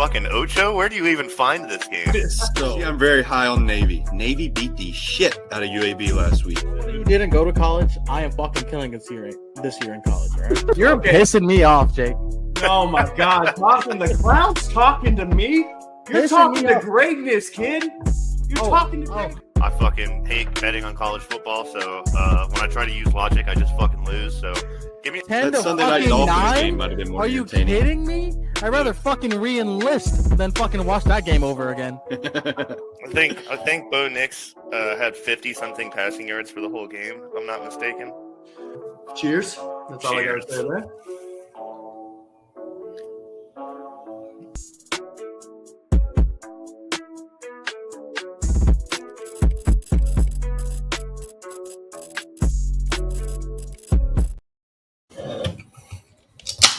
fucking Ocho? Where do you even find this game? See, I'm very high on Navy. Navy beat the shit out of UAB last week. You didn't go to college. I am fucking killing this year in college, right? You're pissing me off, Jake. Oh my God! The clown's talking to me. You're talking to greatness, kid. You're talking to greatness. I fucking hate betting on college football, so when I try to use logic, I just fucking lose. So give me 10 That to Sunday night fucking Dolphins 9? game might have been more Are you entertaining. kidding me? I'd rather fucking re-enlist than fucking watch that game over again. I think Bo Nix had 50-something passing yards for the whole game, if I'm not mistaken. Cheers. That's all I gotta say there.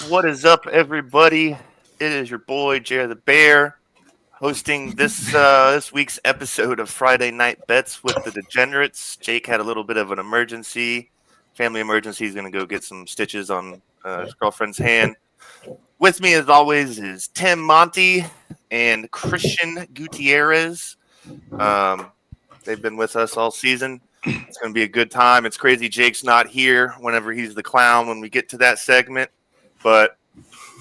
What is up, everybody? It is your boy Jer the Bear, hosting this week's episode of Friday Night Bets with the Degenerates. Jake had a little bit of an emergency, family emergency. He's going to go get some stitches on his girlfriend's hand. With me, as always, is Tim Monty and Christian Gutierrez. They've been with us all season. It's going to be a good time. It's crazy Jake's not here whenever he's the clown when we get to that segment. But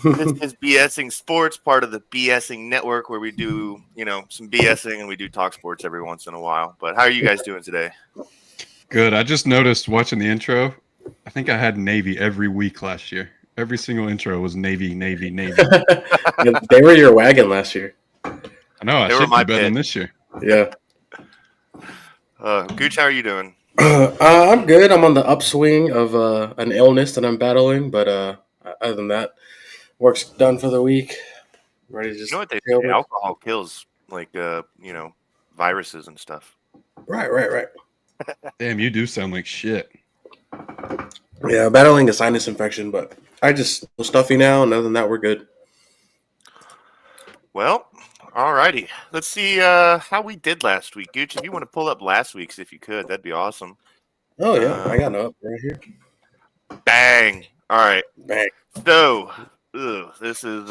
this is BSing Sports, part of the BSing Network, where we do, some BSing and we do talk sports every once in a while. But how are you guys doing today? Good. I just noticed watching the intro, I think I had Navy every week last year. Every single intro was Navy, Navy, Navy. They were your wagon last year. I know. I They were should my be betting pit. this year. Yeah. Gooch, how are you doing? I'm good. I'm on the upswing of an illness that I'm battling, but other than that, work's done for the week. Ready to just You know what they chill say? with- Alcohol kills, viruses and stuff. Right. Damn, you do sound like shit. Yeah, battling a sinus infection, but I just feel stuffy now, and other than that, we're good. Well, alrighty. Let's see how we did last week. Gooch, if you want to pull up last week's, if you could, that'd be awesome. Oh yeah, I got no up right here. Bang. All right. Bang. So, this is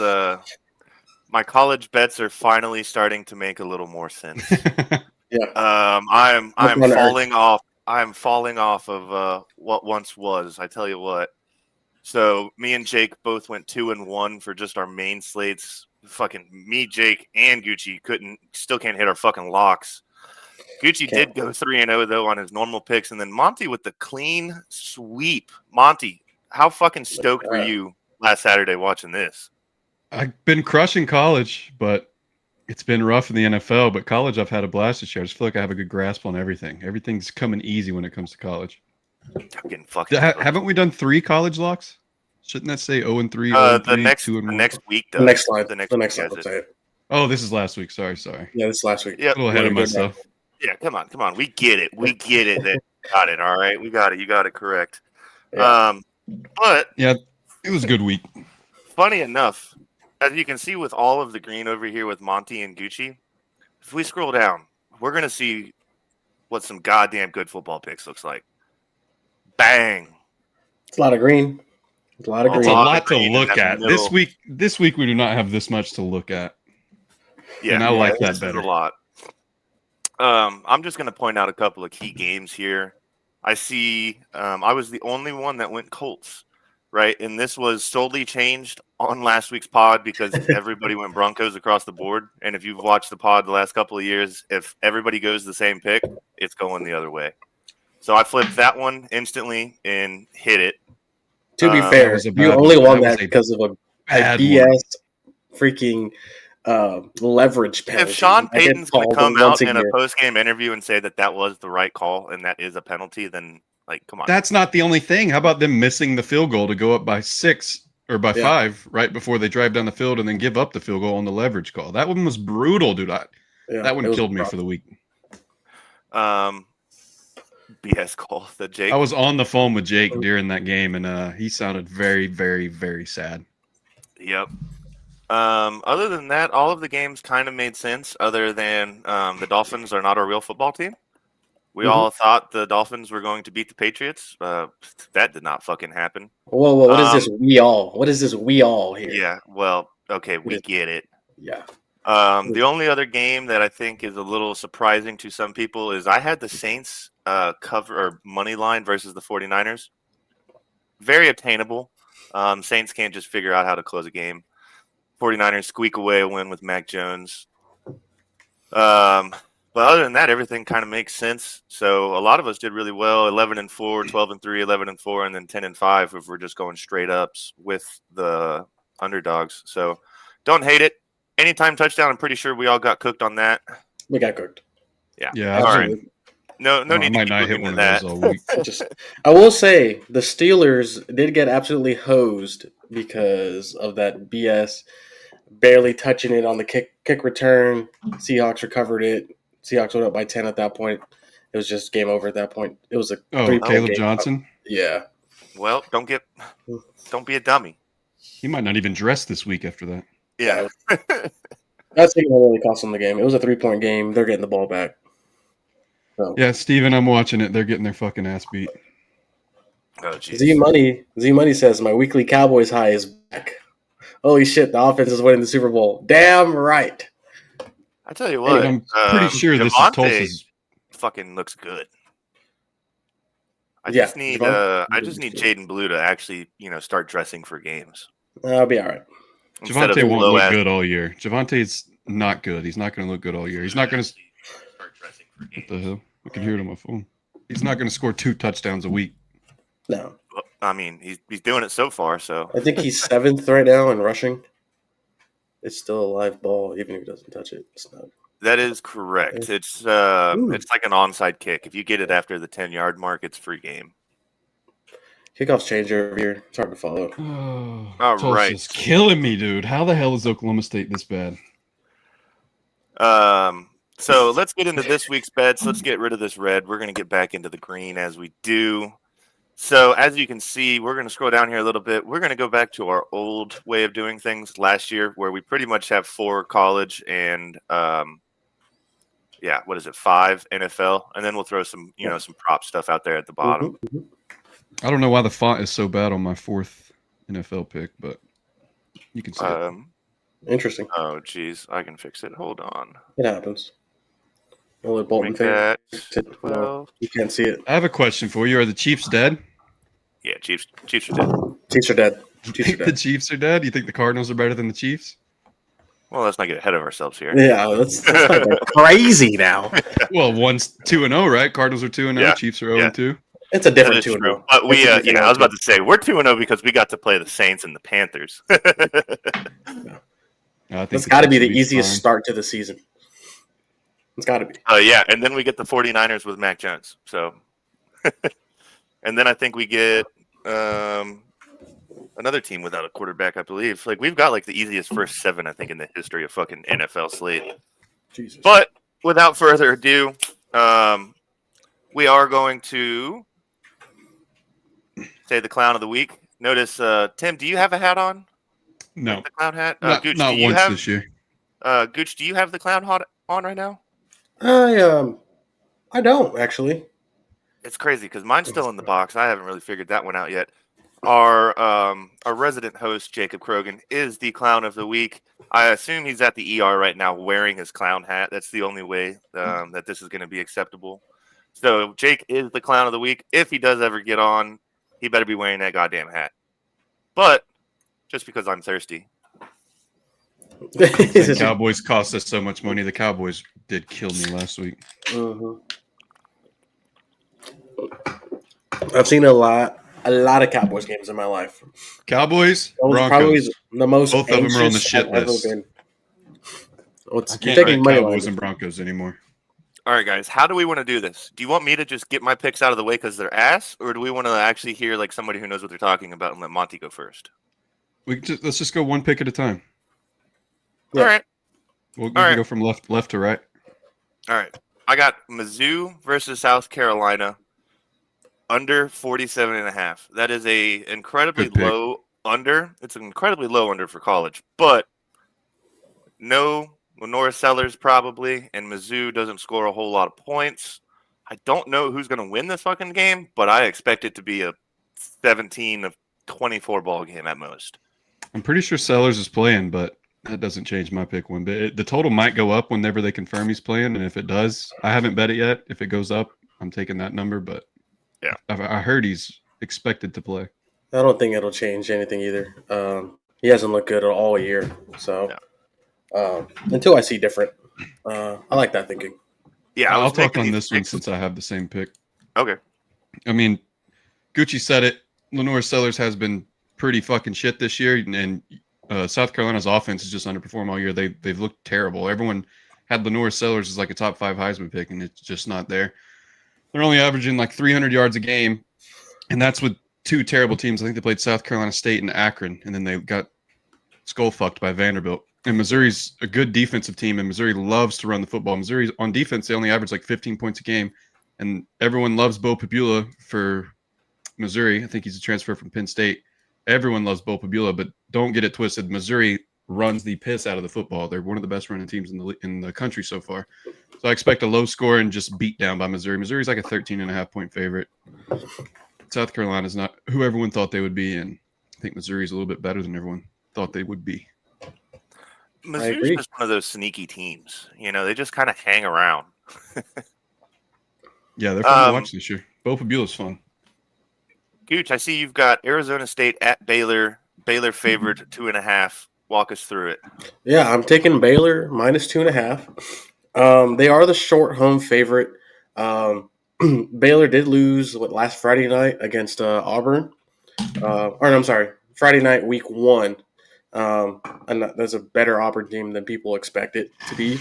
my college bets are finally starting to make a little more sense. Yeah. I'm Up on falling off. I'm falling off of what once was. I tell you what. So me and Jake both went 2-1 for just our main slates. Fucking me, Jake, and Gucci still can't hit our fucking locks. Gucci did go 3-0 though on his normal picks, and then Monty with the clean sweep. Monty, how fucking stoked were you last Saturday watching this? I've been crushing college, but it's been rough in the NFL. But college, I've had a blast this year. I just feel like I have a good grasp on everything. Everything's coming easy when it comes to college. I'm getting fucking. Haven't we done 3 college locks? Shouldn't that say 0-3, 0-3, the next 2-1? week. The next slide. The next slide. week I'll say it. Oh, this is last week. Sorry. Yeah, this is last week. Yeah, A little ahead of Really good, myself. yeah. Come on. We get it. Got it. All right. We got it. You got it correct. Yeah. But Yeah, it was a good week. funny enough, as you can see with all of the green over here with Monty and Gucci, if we scroll down, we're gonna see what some goddamn good football picks looks like. Bang. It's a lot of green. It's a lot of It's It's green. a lot lot of to green in look that at. middle. This week we do not have this much to look at. Yeah, And I like that this is better. a lot. I'm just gonna point out a couple of key games here. I see. I was the only one that went Colts, right? And this was solely changed on last week's pod because everybody went Broncos across the board. And if you've watched the pod the last couple of years, if everybody goes the same pick, it's going the other way. So I flipped that one instantly and hit it. To be that fair, was a you bad only one. won That was that a because of a Bad BS one. freaking leverage penalty. If Sean I get Payton's going to called come once out in a year. post-game interview and say that that was the right call and that is a penalty, then come on. That's not the only thing. How about them missing the field goal to go up by 6 or by Yeah. 5 right before they drive down the field and then give up the field goal on the leverage call? That one was brutal, dude. Yeah, That one it was killed me rough. for the week. BS call that Jake. I was on the phone with Jake during that game, and he sounded very, very, very sad. Yep. Other than that, all of the games kind of made sense. Other than the Dolphins are not a real football team. We all thought the Dolphins were going to beat the Patriots. That did not fucking happen. Whoa! What is this? We all? What is this? We all here? Yeah. Well, okay, we get it. Yeah. The only other game that I think is a little surprising to some people is I had the Saints cover or money line versus the 49ers. Very obtainable. Saints can't just figure out how to close a game. 49ers squeak away a win with Mac Jones. But other than that, everything kind of makes sense. So a lot of us did really well: 11-4, 12-3, 11-4, and then 10-5 if we're just going straight ups with the underdogs. So don't hate it. Anytime touchdown, I'm pretty sure we all got cooked on that. We got cooked. Yeah. Yeah, All right. Absolutely. No I need to might keep not hit looking one at of that. those all week. Just, I will say the Steelers did get absolutely hosed because of that BS, barely touching it on the kick return. Seahawks recovered it. Seahawks went up by 10 at that point. It was just game over at that point. It was a Oh, 3-point Caleb game. Johnson. Yeah. Well, don't be a dummy. He might not even dress this week after that. Yeah. That's the thing that really cost them the game. It was a 3-point game. They're getting the ball back. So. Yeah, Steven, I'm watching it. They're getting their fucking ass beat. Oh, jeez. Z Money says my weekly Cowboys high is back. Holy shit, the offense is winning the Super Bowl. Damn right. I tell you what, I'm pretty sure this is Javonte Tulsa's. fucking looks good. I Yeah, just need Javonte Jaden Blue to actually, start dressing for games. I'll be all right. Instead of Javonte won't look low-ass- good all year. Javonte's not good. He's not going to look good all year. He's not going to. start dressing for What games. the hell? I can hear it on my phone. He's not going to score 2 touchdowns a week. No. Well, I mean, he's doing it so far. So I think he's 7th right now in rushing. It's still a live ball, even if he doesn't touch it. It's not. that is correct. It's Ooh. it's like an onside kick. If you get it after the 10-yard mark, it's free game. Kickoffs change every year. It's hard to follow. All Tulsa's right. killing me, dude. How the hell is Oklahoma State this bad? So let's get into this week's bets. Let's get rid of this red. We're going to get back into the green as we do. So as you can see, we're going to scroll down here a little bit. We're going to go back to our old way of doing things last year, where we pretty much have 4 college and 5 NFL, and then we'll throw some some prop stuff out there at the bottom. Mhm. I don't know why the font is so bad on my 4th NFL pick, but you can see it. Interesting. Oh geez, I can fix it. Hold on. It happens. Only Bolton Make thing. that No, 12. you can't see it. I have a question for you. Are the Chiefs dead? Yeah, Chiefs are dead. Chiefs are dead. You Chiefs are think the dead. Chiefs are dead? You think the Cardinals are better than the Chiefs? Well, let's not get ahead of ourselves here. Yeah, that's not go crazy now. Well, one's 2-0, right? Cardinals are 2-0. Yeah. Chiefs are 0-2. It's a That different is 2 true. But we, I was about to say, we're 2-0 because we got to play the Saints and the Panthers. I think That's got to be the Chiefs will easiest fine. start to the season. It's got to be. Yeah, and then we get the 49ers with Mac Jones. So, and then I think we get another team without a quarterback, I believe. Like, we've got, the easiest first 7, I think, in the history of fucking NFL slate. Jesus. But without further ado, we are going to say the clown of the week. Notice, Tim, do you have a hat on? No, The clown hat? not Gooch, not do you once have, this year. Gooch, do you have the clown hat on right now? I don't actually. It's crazy because mine's still in the box. I haven't really figured that one out yet. Our resident host, Jacob Krogan, is the clown of the week. I assume he's at the ER right now wearing his clown hat. That's the only way that this is going to be acceptable. So Jake is the clown of the week. If he does ever get on, he better be wearing that goddamn hat. But just because I'm thirsty. The Cowboys cost us so much money. The Cowboys did kill me last week. Mhm. I've seen a lot of Cowboys games in my life. Cowboys, That was Broncos. probably the most Both of them are on the anxious shit I've ever list. been. I You're can't taking bet money Cowboys line. and Broncos anymore. All right, guys, how do we want to do this? Do you want me to just get my picks out of the way because they're ass, or do we want to actually hear somebody who knows what they're talking about and let Monty go first? Let's just go one pick at a time. Yeah. All right. We All can right. go from left to right. All right. I got Mizzou versus South Carolina under 47.5. That is a incredibly Good pick. low under. It's an incredibly low under for college, but no Lenora Sellers probably, and Mizzou doesn't score a whole lot of points. I don't know who's going to win this fucking game, but I expect it to be a 17 of 24 ball game at most. I'm pretty sure Sellers is playing, but That doesn't change my pick one bit. The total might go up whenever they confirm he's playing, and if it does, I haven't bet it yet. If it goes up, I'm taking that number. But Yeah. I heard he's expected to play. I don't think it'll change anything either. He hasn't looked good all year, so until I see different, I like that thinking. Yeah, I'll talk on this one since I have the same pick. Okay. I mean, Gucci said it. Lenore Sellers has been pretty fucking shit this year, and South Carolina's offense has just underperformed all year. They've looked terrible. Everyone had Lenore Sellers as like a top 5 Heisman pick, and it's just not there. They're only averaging like 300 yards a game, and that's with 2 terrible teams. I think they played South Carolina State and Akron, and then they got skull fucked by Vanderbilt. And Missouri's a good defensive team, and Missouri loves to run the football. Missouri on defense, they only average like 15 points a game, and everyone loves Bo Pabula for Missouri. I think he's a transfer from Penn State. Everyone loves Bo Pabula, but don't get it twisted. Missouri runs the piss out of the football. They're one of the best running teams in the country so far. So I expect a low score and just beat down by Missouri. Missouri's like a 13.5 point favorite. South Carolina's not who everyone thought they would be, and I think Missouri's a little bit better than everyone thought they would be. Missouri's just one of those sneaky teams. You know, they just kind of hang around. Yeah, they're fun to watch this year. Bo Pabula's fun. Gooch, I see you've got Arizona State at Baylor. Baylor favored 2.5. Walk us through it. Yeah, I'm taking Baylor minus 2.5. They are the short home favorite. Baylor did lose last Friday night against Auburn. Friday night, week 1. And that's a better Auburn team than people expect it to be.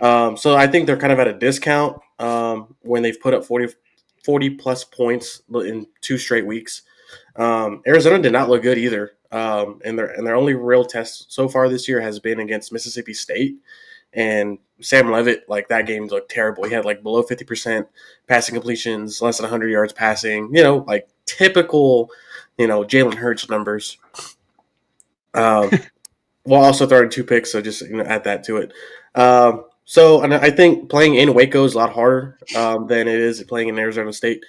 So I think they're kind of at a discount when they've put up 40 plus points in 2 straight weeks. Arizona did not look good either. And their only real test so far this year has been against Mississippi State. And Sam Leavitt, like, that game looked terrible. He had like below 50% passing completions, less than 100 yards passing, like typical, Jalen Hurts numbers. While also throwing 2 picks, so just add that to it. And I think playing in Waco is a lot harder than it is playing in Arizona State.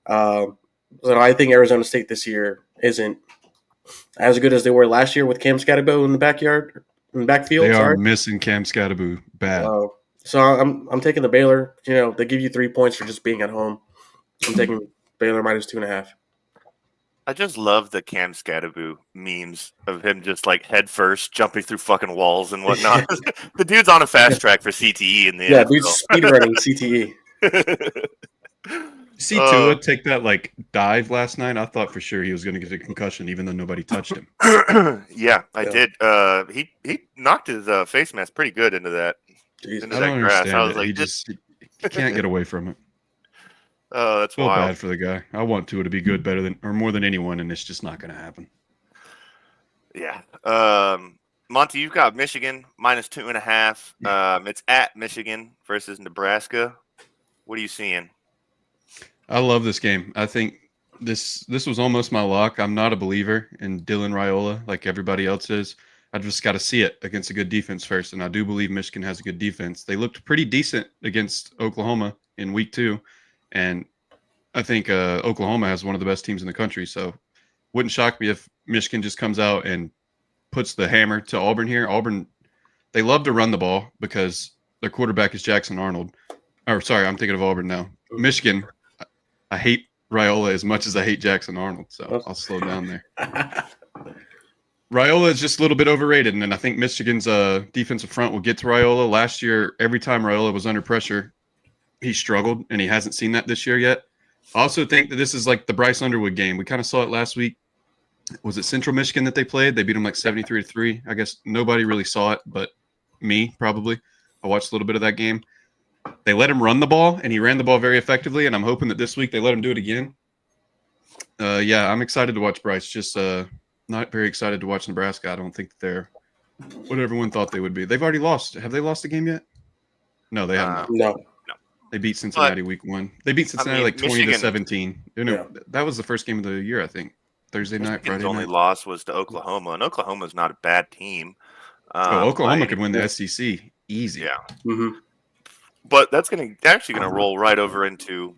So I think Arizona State this year isn't as good as they were last year with Cam Scatterbo in the backfield. They are missing Cam Scatterbo bad. So I'm taking the Baylor. They give you 3 points for just being at home. I'm taking Baylor minus 2.5. I just love the Cam Scatterbo memes of him just like head first jumping through fucking walls and whatnot. The dude's on a fast track for CTE in the NFL. Dude's speedrunning CTE. See Tua take that like dive last night. I thought for sure he was going to get a concussion, even though nobody touched him. Yeah, I did. He knocked his face mask pretty good into that. Jeez, into I that don't grass. understand I was it. like, He can't get away from it. Oh, that's Feel wild. bad for the guy. I want Tua to be good, better than or more than anyone, and it's just not going to happen. Yeah. Monty, you've got Michigan minus 2.5. It's at Michigan versus Nebraska. What are you seeing? I love this game. I think this was almost my lock. I'm not a believer in Dylan Raiola like everybody else is. I just got to see it against a good defense first, and I do believe Michigan has a good defense. They looked pretty decent against Oklahoma in week 2, and I think Oklahoma has one of the best teams in the country, so wouldn't shock me if Michigan just comes out and puts the hammer to Auburn here. Auburn, they love to run the ball because their quarterback is Jackson Arnold. Or sorry, I'm thinking of Auburn now. Michigan, I hate Raiola as much as I hate Jackson Arnold, so I'll slow down there. Raiola is just a little bit overrated, and then I think Michigan's defensive front will get to Raiola. Last year, every time Raiola was under pressure, he struggled, and he hasn't seen that this year yet. I also think that this is like the Bryce Underwood game. We kind of saw it last week. Was it Central Michigan that they played? They beat them like 73-3. I guess nobody really saw it, but me probably. I watched a little bit of that game. They let him run the ball, and he ran the ball very effectively, and I'm hoping that this week they let him do it again. Yeah, I'm excited to watch Bryce. Just not very excited to watch Nebraska. I don't think they're what everyone thought they would be. They've already lost. Have they lost the game yet? No, they haven't. No. They beat Cincinnati week 1. They beat Cincinnati like 20-17. That was the first game of the year, I think. Thursday night, Friday Michigan's only night. loss was to Oklahoma, and Oklahoma's not a bad team. Oklahoma could win the SEC easy. Yeah. Mm-hmm. But that's actually gonna roll right over into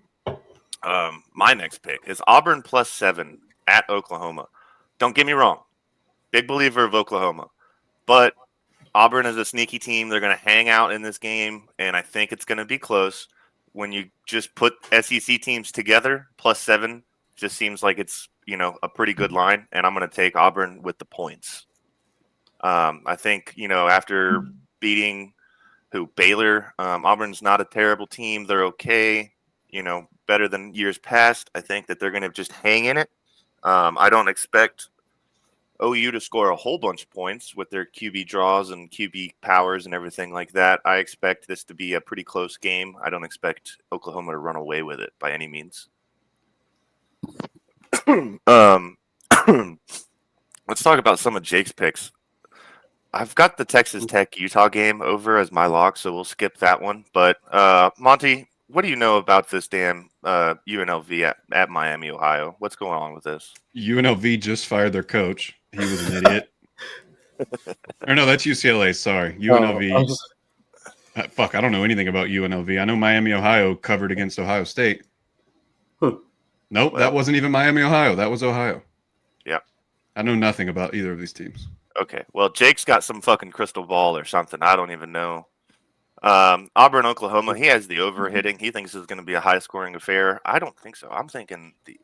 my next pick is Auburn plus 7 at Oklahoma. Don't get me wrong, big believer of Oklahoma, but Auburn is a sneaky team. They're going to hang out in this game, and I think it's going to be close. When you just put SEC teams together, +7 just seems like it's a pretty good line, and I'm going to take Auburn with the points. I think after beating Baylor, Auburn's not a terrible team. They're okay, better than years past. I think that they're going to just hang in it. I don't expect OU to score a whole bunch of points with their QB draws and QB powers and everything like that. I expect this to be a pretty close game. I don't expect Oklahoma to run away with it by any means. Let's talk about some of Jake's picks. I've got the Texas Tech Utah game over as my lock, so we'll skip that one. But Monty, what do you know about this damn UNLV at Miami, Ohio? What's going on with this? UNLV just fired their coach. He was an idiot. Or no, that's UCLA. Sorry, UNLV. Fuck, I don't know anything about UNLV. I know Miami, Ohio covered against Ohio State. Nope, that wasn't even Miami, Ohio. That was Ohio. Yeah. I know nothing about either of these teams. Okay, well, Jake's got some fucking crystal ball or something. I don't even know. Auburn, Oklahoma, he has the over hitting. He thinks it's going to be a high-scoring affair. I don't think so. I'm thinking the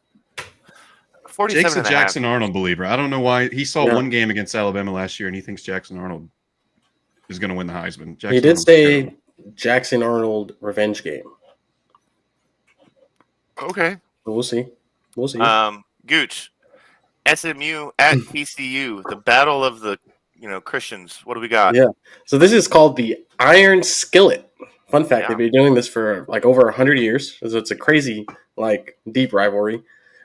47 Jake's a and a Jackson half. Arnold believer. I don't know why. He saw one game against Alabama last year, and he thinks Jackson Arnold is going to win the Heisman. He did say Jackson Arnold revenge game. Okay. We'll see. Gooch, SMU at TCU, the battle of the Christians. What do we got? Yeah. So this is called the Iron Skillet. Fun fact: Yeah. they've been doing this for like over 100 years. So it's a crazy, deep rivalry.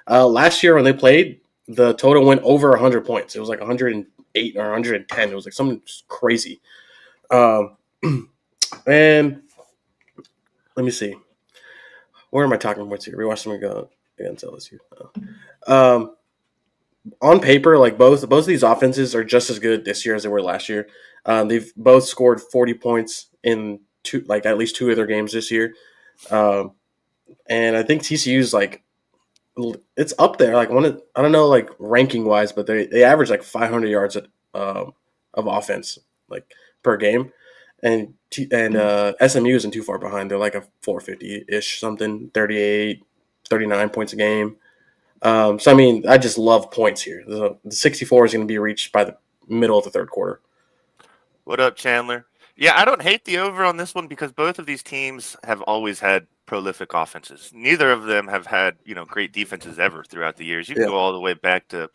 Last year when they played, the total went over 100 points. It was like 108 or 110. It was like something just crazy. And let me see. Where am I talking points here? We watched them go against LSU. On paper, both of these offenses are just as good this year as they were last year. They've both scored 40 points in at least two of their games this year. And I think TCU's it's up there. I don't know ranking wise, but they average 500 yards of offense per game. And SMU isn't too far behind. They're like a 450-ish something, 38, 39 points a game. So, I mean, I just love points here. The 64 is going to be reached by the middle of the third quarter. What up, Chandler? Yeah, I don't hate the over on this one because both of these teams have always had prolific offenses. Neither of them have had, great defenses ever throughout the years. You can go all the way back to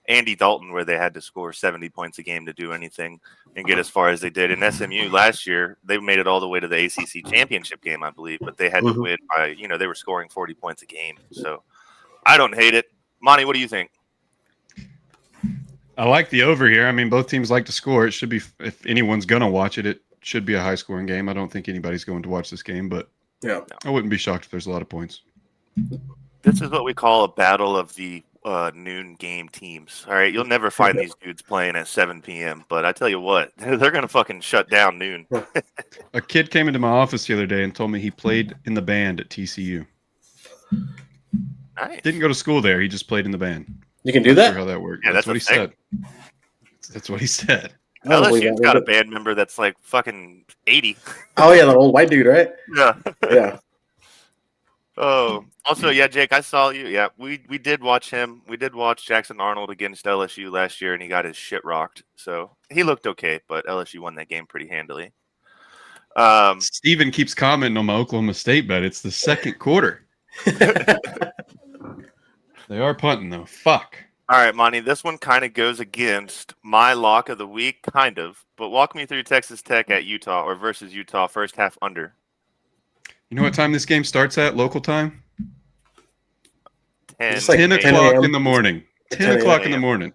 Andy Dalton, where they had to score 70 points a game to do anything and get as far as they did. In SMU last year, they made it all the way to the ACC championship game, I believe, but they had to win by, they were scoring 40 points a game. So I don't hate it. Monty, what do you think? I like the over here. I mean, both teams like to score. It should be, if anyone's going to watch it, it should be a high-scoring game. I don't think anybody's going to watch this game, but I wouldn't be shocked if there's a lot of points. This is what we call a battle of the noon game teams. All right, you'll never find these dudes playing at 7 p.m., but I tell you what, they're going to fucking shut down noon. A kid came into my office the other day and told me he played in the band at TCU. Nice. Didn't go to school there. He just played in the band. You can do that? Not sure how that worked. Yeah, that's what he thing. said. That's what he said. LSU's got a band member that's like fucking 80. Oh, yeah, the old white dude, right? Yeah. Yeah. Oh, also, yeah, Jake, I saw you. Yeah, we did watch him. We did watch Jackson Arnold against LSU last year, and he got his shit rocked. So he looked okay, but LSU won that game pretty handily. Steven keeps commenting on my Oklahoma State bet. It's the second quarter. They are punting, though. Fuck. All right, Monty, this one kind of goes against my lock of the week, kind of. But walk me through Texas Tech at Utah or versus Utah, first half under. You know what time this game starts at, local time? 10 o'clock in the morning. 10 o'clock in the morning.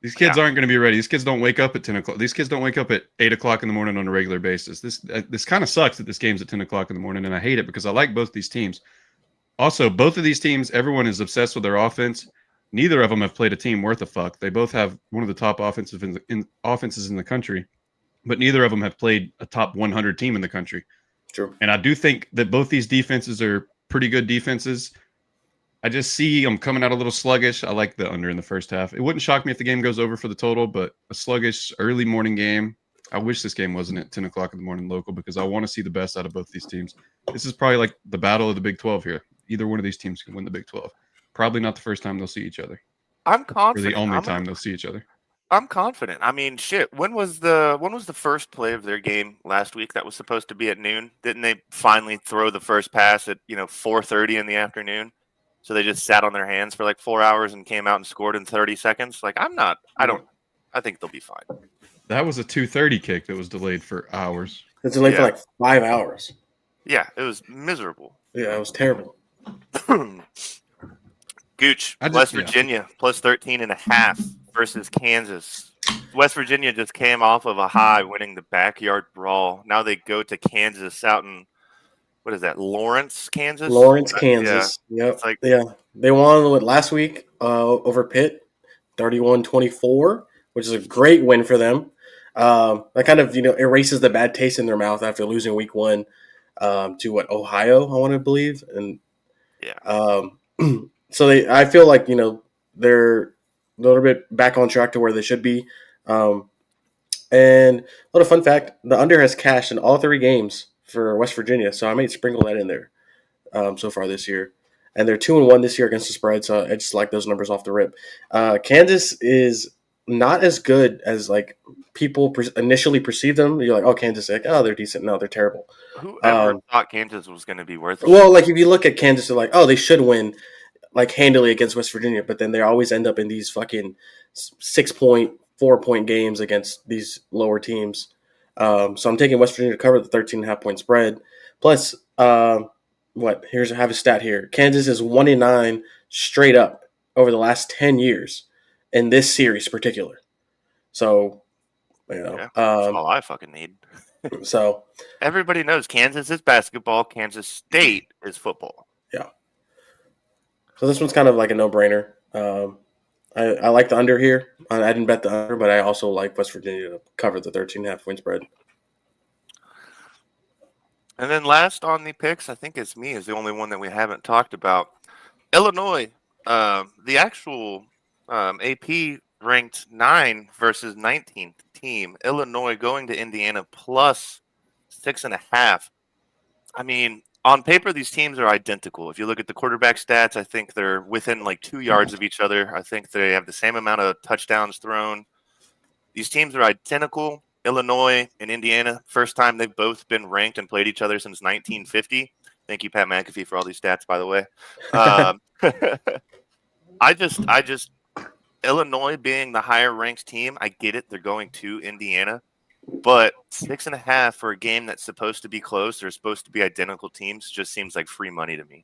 These kids aren't going to be ready. These kids don't wake up at 10 o'clock. These kids don't wake up at 8 o'clock in the morning on a regular basis. This kind of sucks that this game's at 10 o'clock in the morning, and I hate it because I like both these teams. Also, both of these teams, everyone is obsessed with their offense. Neither of them have played a team worth a fuck. They both have one of the top offenses in the country, but neither of them have played a top 100 team in the country. True. And I do think that both these defenses are pretty good defenses. I just see them coming out a little sluggish. I like the under in the first half. It wouldn't shock me if the game goes over for the total, but a sluggish early morning game. I wish this game wasn't at 10 o'clock in the morning local because I want to see the best out of both these teams. This is probably like the battle of the Big 12 here. Either one of these teams can win the Big 12. Probably not the first time they'll see each other. I'm Or confident. the only time they'll see each other. I'm confident. I mean, shit. When was the first play of their game last week? That was supposed to be at noon. Didn't they finally throw the first pass at 4:30 in the afternoon? So they just sat on their hands for like 4 hours and came out and scored in 30 seconds. Like I think they'll be fine. That was a 2:30 kick that was delayed for hours. It's delayed for Yeah. like 5 hours. Yeah, it was miserable. Yeah, it was terrible. Gooch, West Virginia plus 13.5 versus Kansas. West Virginia just came off of a high winning the backyard brawl. Now they go to Kansas out in, what is that, Lawrence, Kansas? Lawrence, Kansas. Yep. It's like, Yeah. They won last week over Pitt, 31-24, which is a great win for them. That kind of, erases the bad taste in their mouth after losing week 1 to Ohio, I want to believe. And yeah. so I feel like, they're a little bit back on track to where they should be. And a little fun fact, the under has cashed in all 3 games for West Virginia. So I might sprinkle that in there so far this year. And they're 2-1 this year against the spread. So I just like those numbers off the rip. Kansas is not as good as like people initially perceive them. You're like, oh, Kansas, like, oh, they're decent. No, they're terrible. Whoever thought Kansas was going to be worth it? Well, like if you look at Kansas, they're like, oh, they should win like handily against West Virginia, but then they always end up in these fucking 6-point, 4-point games against these lower teams. So I'm taking West Virginia to cover the 13.5-point spread. Plus, I have a stat here. Kansas is 1-9 straight up over the last 10 years in this series particular. So, That's all I fucking need. So everybody knows Kansas is basketball. Kansas State is football. Yeah. So this one's kind of like a no-brainer. I like the under here. I didn't bet the under, but I also like West Virginia to cover the 13.5 win spread. And then last on the picks, I think it's me, is the only one that we haven't talked about. Illinois, the actual AP ranked 9 versus 19th team. Illinois going to Indiana plus 6.5. I mean, on paper, these teams are identical. If you look at the quarterback stats, I think they're within like 2 yards of each other. I think they have the same amount of touchdowns thrown. These teams are identical. Illinois and Indiana, first time they've both been ranked and played each other since 1950. Thank you, Pat McAfee, for all these stats, by the way. I just, Illinois being the higher ranked team, I get it. They're going to Indiana. But 6.5 for a game that's supposed to be close, they're supposed to be identical teams, just seems like free money to me.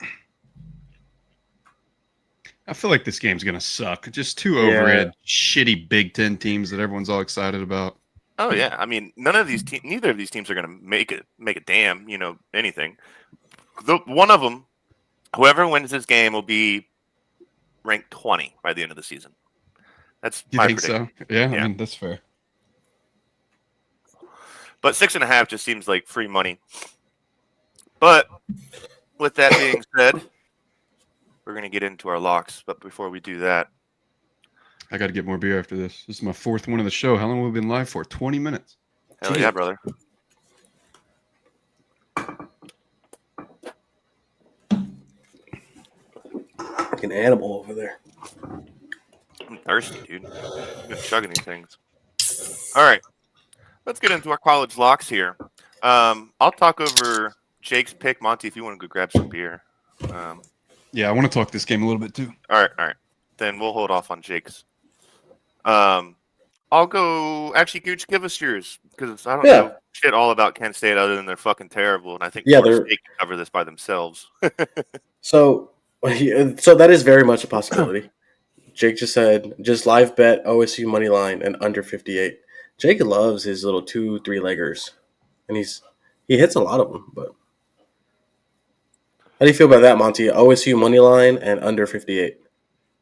I feel like this game's going to suck. Just 2 overhead, shitty Big Ten teams that everyone's all excited about. Oh, yeah. I mean, neither of these teams are going to make a damn, anything. One of them, whoever wins this game will be ranked 20 by the end of the season. That's You my think prediction. so? Yeah, Yeah. I mean, that's fair. But 6.5 just seems like free money. But with that being said, we're going to get into our locks. But before we do that, I got to get more beer after this. This is my 4th one of the show. How long have we been live for? 20 minutes. hell yeah, brother. Like an animal over there. I'm thirsty, dude. I've been chugging these things. All right. Let's get into our college locks here. I'll talk over Jake's pick. Monty, if you want to go grab some beer. Yeah, I want to talk this game a little bit too. All right. Then we'll hold off on Jake's. I'll go. Actually, Gooch, give us yours because I don't know shit all about Kent State other than they're fucking terrible, and I think Florida State can cover this by themselves. So that is very much a possibility. Jake just said just live bet OSU money line and under 58. Jake loves his little 2-3 leggers, and he hits a lot of them. But how do you feel about that, Monty? OSU money line and under 58.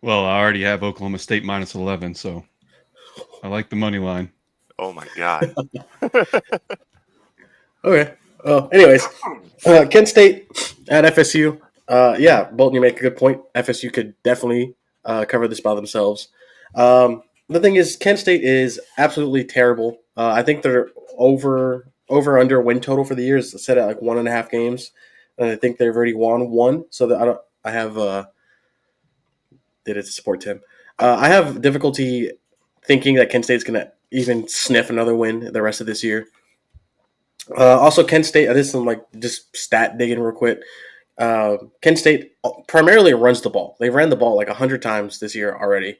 Well, I already have Oklahoma State minus 11, so I like the money line. Oh my god. Okay. Well, anyways, Kent State at FSU. Yeah, Bolton, you make a good point. FSU could definitely cover this by themselves. The thing is, Kent State is absolutely terrible. I think they're over under win total for the year is set at like 1.5 games, and I think they've already won one. So that I have did it to support Tim. I have difficulty thinking that Kent State's going to even sniff another win the rest of this year. Also, Kent State. I did some like just stat digging real quick. Kent State primarily runs the ball. They ran the ball like 100 times this year already.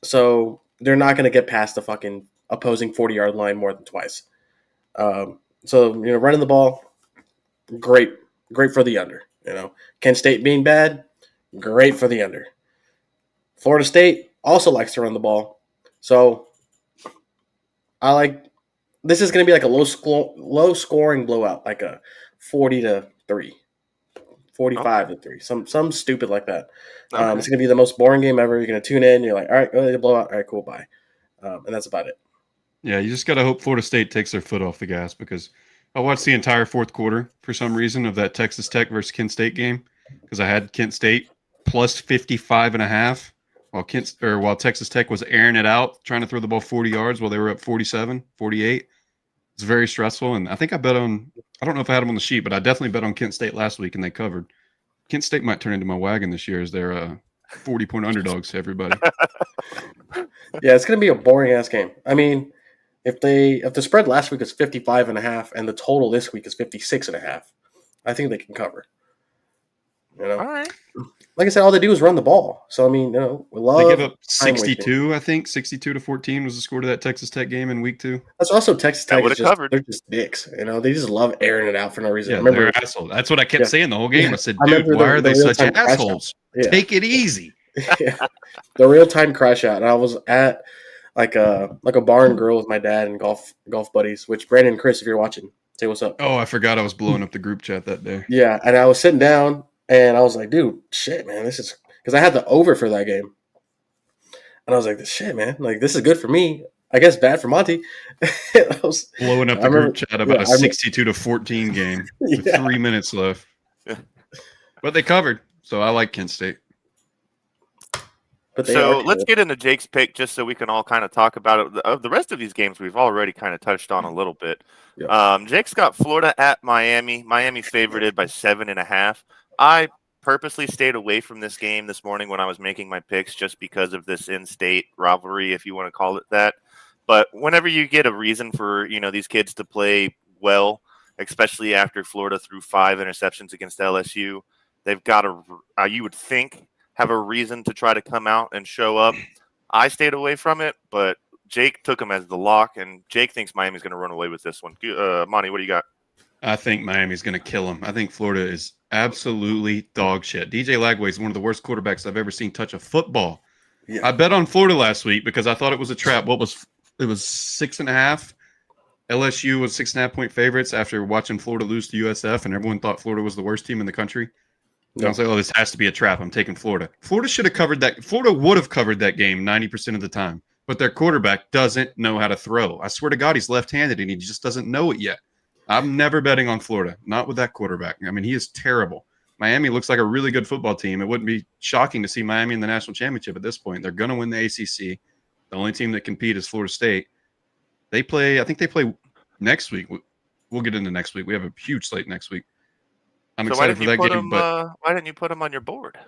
So they're not going to get past the fucking opposing 40-yard line more than twice. So running the ball, great for the under. Kent State being bad, great for the under. Florida State also likes to run the ball, so I like. This is going to be like a low scoring blowout, like a 40-3, 45-3, some stupid like that. Okay. It's going to be the most boring game ever. You're going to tune in. You're like, all right, go to blowout. All right, cool, bye. And that's about it. Yeah, you just got to hope Florida State takes their foot off the gas because I watched the entire fourth quarter for some reason of that Texas Tech versus Kent State game because I had Kent State plus 55.5 while Texas Tech was airing it out, trying to throw the ball 40 yards while they were up 47, 48. It's very stressful, and I think I bet on – I don't know if I had them on the sheet, but I definitely bet on Kent State last week, and they covered. Kent State might turn into my wagon this year as their 40-point underdogs to everybody. Yeah, it's going to be a boring-ass game. I mean, if the spread last week was 55.5 and the total this week is 56.5, I think they can cover. All right. Like I said, all they do is run the ball. So, I mean, we love They give up time wasting. 62, I think. 62-14 was the score to that Texas Tech game in week 2. That's also Texas Tech. would've covered. They're just dicks. They just love airing it out for no reason. Yeah, I remember, they're assholes. That's what I kept saying the whole game. I said, I dude, remember why are they the such real-time crash out. assholes? Yeah. Take it easy. Yeah. The real time crash out, and I was at like a bar and grill with my dad and golf buddies. Which Brandon and Chris, if you're watching, say what's up. Oh, I forgot I was blowing up the group chat that day. Yeah, and I was sitting down, and I was like, dude, shit, man, this is because I had the over for that game, and I was like, shit, man, like this is good for me. I guess bad for Monty. I was Blowing up the group chat about a 62-14 game with 3 minutes left. Yeah. But they covered, so I like Kent State. But So let's get into Jake's pick just so we can all kind of talk about it. Of the rest of these games, we've already kind of touched on a little bit. Yeah. Jake's got Florida at Miami. Miami favorited by 7.5. I purposely stayed away from this game this morning when I was making my picks just because of this in-state rivalry, if you want to call it that. But whenever you get a reason for these kids to play well, especially after Florida threw 5 interceptions against LSU, they've got to, you would think, have a reason to try to come out and show up. I stayed away from it, but Jake took him as the lock, and Jake thinks Miami's going to run away with this one. Monty, what do you got? I think Miami's going to kill him. I think Florida is absolutely dog shit. DJ Lagway is one of the worst quarterbacks I've ever seen touch a football. Yeah. I bet on Florida last week because I thought it was a trap. It was 6.5. LSU was 6.5-point favorites after watching Florida lose to USF, and everyone thought Florida was the worst team in the country. And I was like, oh, this has to be a trap. I'm taking Florida. Florida should have covered that. Florida would have covered that game 90% of the time, but their quarterback doesn't know how to throw. I swear to God, he's left-handed, and he just doesn't know it yet. I'm never betting on Florida, not with that quarterback. I mean, he is terrible. Miami looks like a really good football team. It wouldn't be shocking to see Miami in the national championship at this point. They're going to win the ACC. The only team that compete is Florida State. I think they play next week. We'll get into next week. We have a huge slate next week. I'm excited for that game, but why didn't you put him on your board?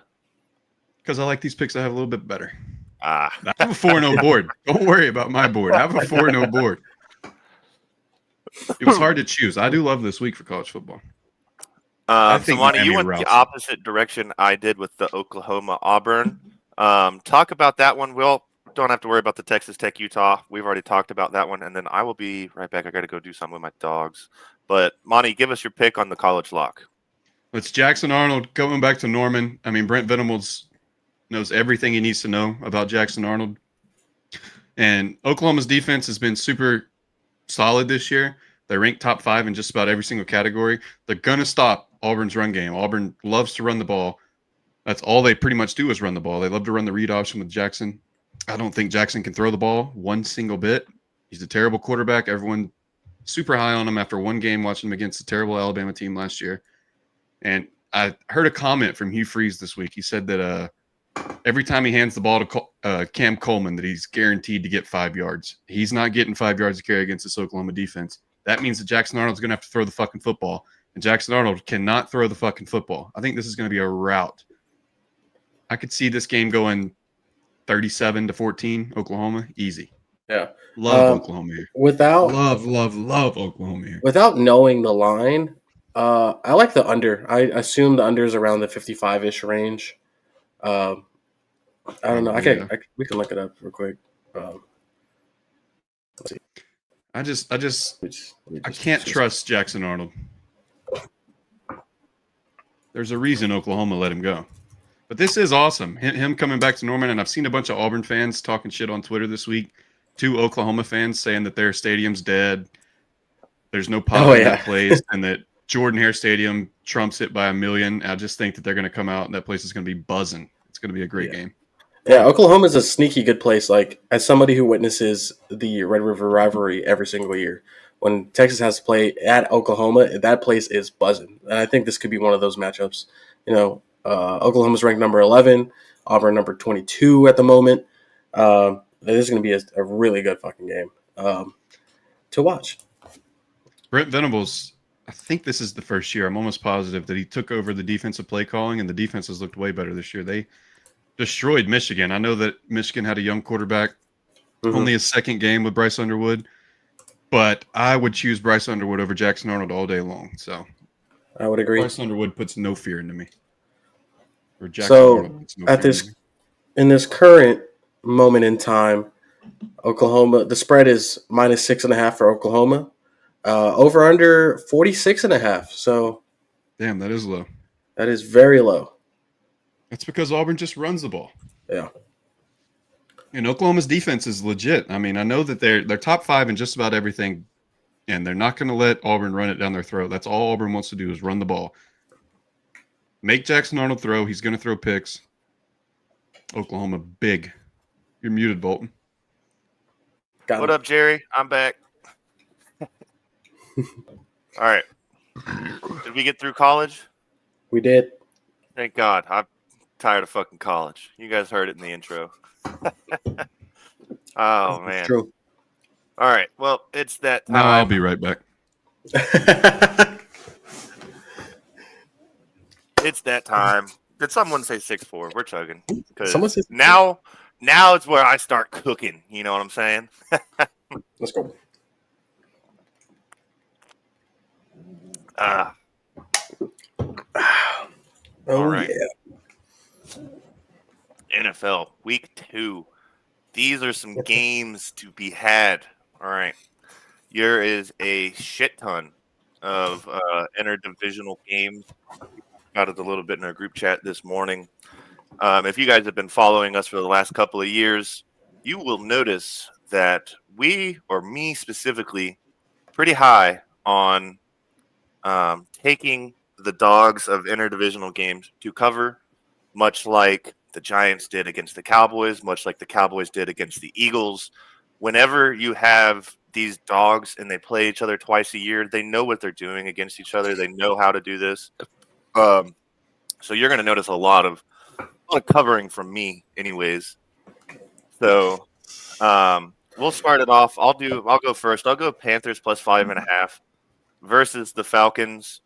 because I like these picks I have a little bit better. Ah, I have a 4-0 board. Don't worry about my board. I have a 4-0 board. It was hard to choose. I do love this week for college football. I think Lonnie, you Miami went routes the them. opposite direction I did with the Oklahoma Auburn. Talk about that one. We'll don't have to worry about the Texas Tech Utah. We've already talked about that one, and then I will be right back. I got to go do something with my dogs. But Monty, give us your pick on the college lock. It's Jackson Arnold going back to Norman. I mean, Brent Venables knows everything he needs to know about Jackson Arnold. And Oklahoma's defense has been super solid this year. They rank top 5 in just about every single category. They're going to stop Auburn's run game. Auburn loves to run the ball. That's all they pretty much do is run the ball. They love to run the read option with Jackson. I don't think Jackson can throw the ball one single bit. He's a terrible quarterback. Everyone super high on him after one game watching him against a terrible Alabama team last year. And I heard a comment from Hugh Freeze this week. He said that every time he hands the ball to Cam Coleman, that he's guaranteed to get 5 yards. He's not getting 5 yards to carry against this Oklahoma defense. That means that Jackson Arnold's going to have to throw the fucking football, and Jackson Arnold cannot throw the fucking football. I think this is going to be a rout. I could see this game going 37-14, Oklahoma, easy. Yeah, Love Oklahoma here. Love Oklahoma here. Without knowing the line, I like the under. I assume the under is around the 55-ish range. I don't know. We can look it up real quick. Let's see. I can't trust Jackson Arnold. There's a reason Oklahoma let him go. But this is awesome. Him coming back to Norman, and I've seen a bunch of Auburn fans talking shit on Twitter this week. 2 Oklahoma fans saying that their stadium's dead. There's no pop in that place, and that Jordan-Hare Stadium trumps it by a million. I just think that they're going to come out, and that place is going to be buzzing. It's going to be a great game. Yeah, Oklahoma's a sneaky good place. Like, as somebody who witnesses the Red River rivalry every single year, when Texas has to play at Oklahoma, that place is buzzing. And I think this could be one of those matchups. You know, Oklahoma's ranked number 11, Auburn number 22 at the moment. This is going to be a really good fucking game to watch. Brent Venables, I think this is the first year, I'm almost positive, that he took over the defensive play calling, and the defense has looked way better this year. They destroyed Michigan. I know that Michigan had a young quarterback, only his second game with Bryce Underwood, but I would choose Bryce Underwood over Jackson Arnold all day long. So I would agree. Bryce Underwood puts no fear into me. Or Jackson Arnold puts no fear in this current moment in time, Oklahoma, the spread is -6.5 for Oklahoma. Over under 46.5. So damn, that is low. That is very low. That's because Auburn just runs the ball. Yeah. And Oklahoma's defense is legit. I mean, I know that they're top 5 in just about everything, and they're not going to let Auburn run it down their throat. That's all Auburn wants to do is run the ball. Make Jackson Arnold throw. He's going to throw picks. Oklahoma big. You're muted, Bolton. What up, Jerry? I'm back. All right. Did we get through college? We did. Thank God. I'm tired of fucking college. You guys heard it in the intro. Oh, man. True. All right. Well, it's that time. No, I'll be right back. It's that time. Did someone say 6'4"? We're chugging. Someone said now it's where I start cooking. You know what I'm saying? Let's go. All right. Yeah. NFL week 2. These are some games to be had. All right. There is a shit ton of interdivisional games. Got it a little bit in our group chat this morning. If you guys have been following us for the last couple of years, you will notice that we, or me specifically, pretty high on taking the dogs of interdivisional games to cover, much like the Giants did against the Cowboys, much like the Cowboys did against the Eagles. Whenever you have these dogs and they play each other twice a year, they know what they're doing against each other. They know how to do this. So you're going to notice a lot of covering from me anyways. So we'll start it off. I'll go first. I'll go Panthers plus 5.5 versus the Falcons.